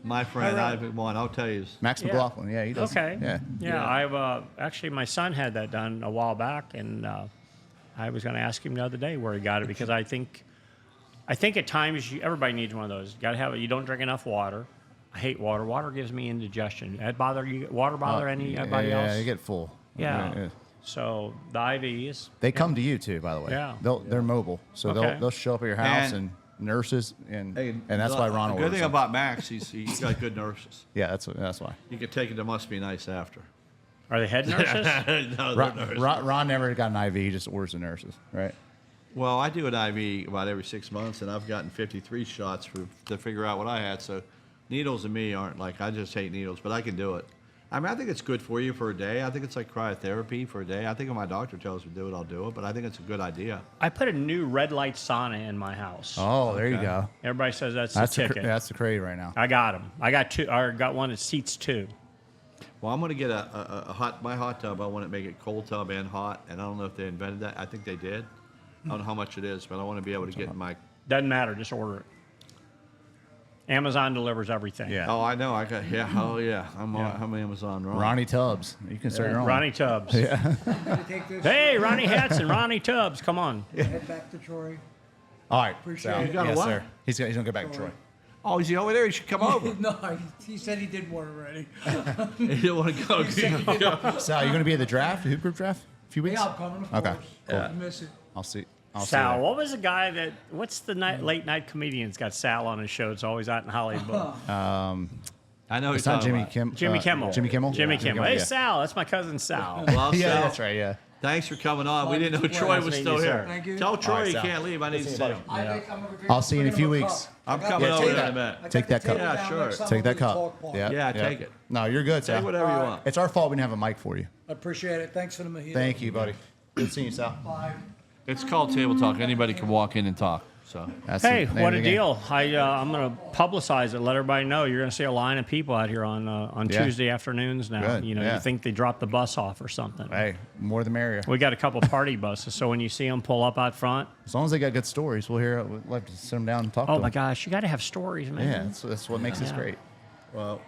S1: My friend,
S3: Oh, really?
S1: IV one. I'll tell you.
S2: Max
S3: Yeah.
S2: McLaughlin. Yeah, he does.
S3: Okay.
S2: Yeah.
S3: Yeah, I've actually my son had that done a while back, and I was going to ask him the other day where he got it because I think at times everybody needs one of those. You got to have it. You don't drink enough water. I hate water. Water gives me indigestion. That bother you? Water bother anybody else?
S2: Yeah, you get full.
S3: Yeah. So the IVs.
S2: They come to you too, by the way.
S3: Yeah.
S2: They're mobile, so
S3: Okay.
S2: they'll show up at your house
S1: And-
S2: and nurses and
S1: Hey,
S2: that's why Ron
S1: The
S2: orders
S1: good thing
S2: them.
S1: about Max, he's got good nurses.
S2: Yeah, that's why.
S1: You can take it to Must Be Nice after.
S3: Are they head nurses?
S1: No, they're
S2: Ron,
S1: nurses.
S2: Ron never got an IV. He just orders the nurses, right?
S1: Well, I do an IV about every 6 months, and I've gotten 53 shots to figure out what I had. So needles and me aren't like, I just hate needles, but I can do it. I mean, I think it's good for you for a day. I think it's like cryotherapy for a day. I think if my doctor tells me to do it, I'll do it, but I think it's a good idea.
S3: I put a new red light sauna in my house.
S2: Oh, there you
S1: Okay.
S2: go.
S3: Everybody says that's
S2: That's
S3: the ticket.
S2: that's the craze right now.
S3: I got them. I got two. I got one that seats two.
S1: Well, I'm going to get my hot tub. I want to make it cold tub and hot, and I don't know if they invented that. I think they did. I don't know how much it is, but I want to be able to get in my.
S3: Doesn't matter. Just order it. Amazon delivers everything.
S2: Yeah.
S1: Oh, I know. Oh, yeah. I'm Amazon.
S2: Ronnie Tubbs. You can start your own.
S3: Ronnie Tubbs.
S6: Gotta take this.
S3: Hey, Ronnie Hats and Ronnie Tubbs. Come on.
S6: Head back to Troy.
S2: All right.
S6: Appreciate
S2: Sal.
S6: it.
S1: You got a
S2: yes,
S1: what?
S2: sir. He's gonna get back to Troy.
S1: Oh, is he over there? He should come over.
S6: No, he said he did one already.
S1: You don't want to go.
S2: Sal, you gonna be at the draft, the hoop group draft? A few weeks?
S6: Yeah, I'm coming, of
S2: Okay,
S6: course.
S2: cool.
S6: Don't miss it.
S2: I'll see. I'll see
S3: Sal,
S2: you
S3: what was the guy that? What's the late night comedian's got Sal on his show? It's always out in Hollywood.
S1: I know
S2: It's
S1: he's
S2: not Jimmy Kimmel.
S3: Jimmy Kimmel.
S2: Jimmy Kimmel.
S3: Jimmy Kimmel. Hey,
S2: yeah.
S3: Sal, that's my cousin Sal.
S1: Well,
S2: Yeah,
S1: Sal,
S2: that's right. Yeah.
S1: thanks for coming on. We didn't know
S6: Well,
S1: Troy
S3: nice
S1: was
S3: meeting
S1: still
S3: you,
S1: here.
S3: sir.
S6: Thank you.
S1: Tell Troy
S2: All right,
S1: he
S2: Sal.
S1: can't leave. I need to see him.
S6: I think I'm gonna
S2: I'll see you in a few
S6: bring him
S2: weeks.
S6: cup.
S1: I'm
S6: I got
S1: coming
S6: the
S1: over
S6: table-
S1: in a minute.
S6: I got
S2: Take
S6: the
S2: that cup.
S6: table
S1: Yeah,
S6: down
S1: sure.
S6: next time
S2: Take that
S6: I'll do
S2: cup.
S6: talk bar.
S2: Yeah.
S1: Take it.
S2: No, you're good, Sal.
S1: Take whatever you want.
S2: It's our fault we didn't have a mic for you.
S6: I appreciate it. Thanks for the mojito.
S2: Thank you, buddy. Good seeing you, Sal.
S6: Bye.
S1: It's called Table Talk. Anybody can walk in and talk. So
S2: That's
S3: Hey,
S2: the name
S3: what
S2: of
S3: a
S2: the game.
S3: deal! I'm going to publicize it. Let everybody know you're going to see a line of people out here on
S2: Yeah.
S3: Tuesday afternoons now.
S2: Good,
S3: You
S2: yeah.
S3: think they dropped the bus off or something.
S2: Hey, more the merrier.
S3: We got a couple party buses, so when you see them pull up out front,
S2: As long as they got good stories, we'll hear it. We'd love to sit them down and talk to
S3: oh
S2: them.
S3: my gosh, you got to have stories, man.
S2: Yeah, that's what makes us
S3: Yeah.
S2: great.
S1: well,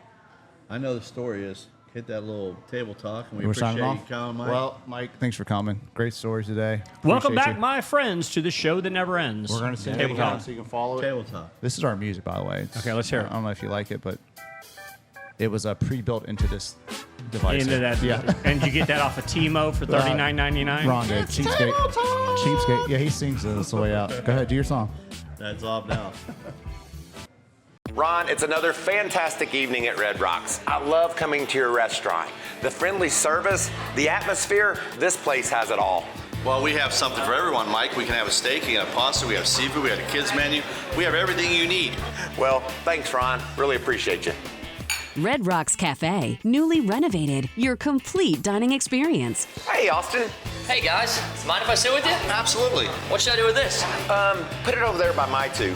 S1: I know the story is hit that little table talk, and we
S2: We're
S1: appreciate
S2: signing
S1: you
S2: off.
S1: coming, Mike.
S2: Well, Mike, thanks for coming. Great stories today.
S3: Welcome
S2: Appreciate
S3: back,
S2: you.
S3: my friends, to the show that never ends.
S2: We're going to send
S3: Table
S2: it again
S3: Talk.
S2: so you can follow it.
S1: Table talk.
S2: This is our music, by the way.
S3: Okay, let's hear it.
S2: I don't know if you like it, but it was pre-built into this device.
S3: Into that,
S2: Yeah.
S3: and you get that off of T-Mo for $39.99.
S2: Ron did. Cheapskate. Cheapskate. Yeah, he sings this the way out. Go ahead, do your song.
S1: That's off now.
S7: Ron, it's another fantastic evening at Red Rocks. I love coming to your restaurant. The friendly service, the atmosphere, this place has it all.
S1: Well, we have something for everyone, Mike. We can have a steak, you can have pasta, we have seafood, we have a kids menu. We have everything you need.
S7: Well, thanks, Ron. Really appreciate you.
S8: Red Rocks Cafe, newly renovated, your complete dining experience.
S7: Hey, Austin.
S9: Hey guys, mind if I sit with you?
S7: Absolutely.
S9: What should I do with this?
S7: Put it over there by my two.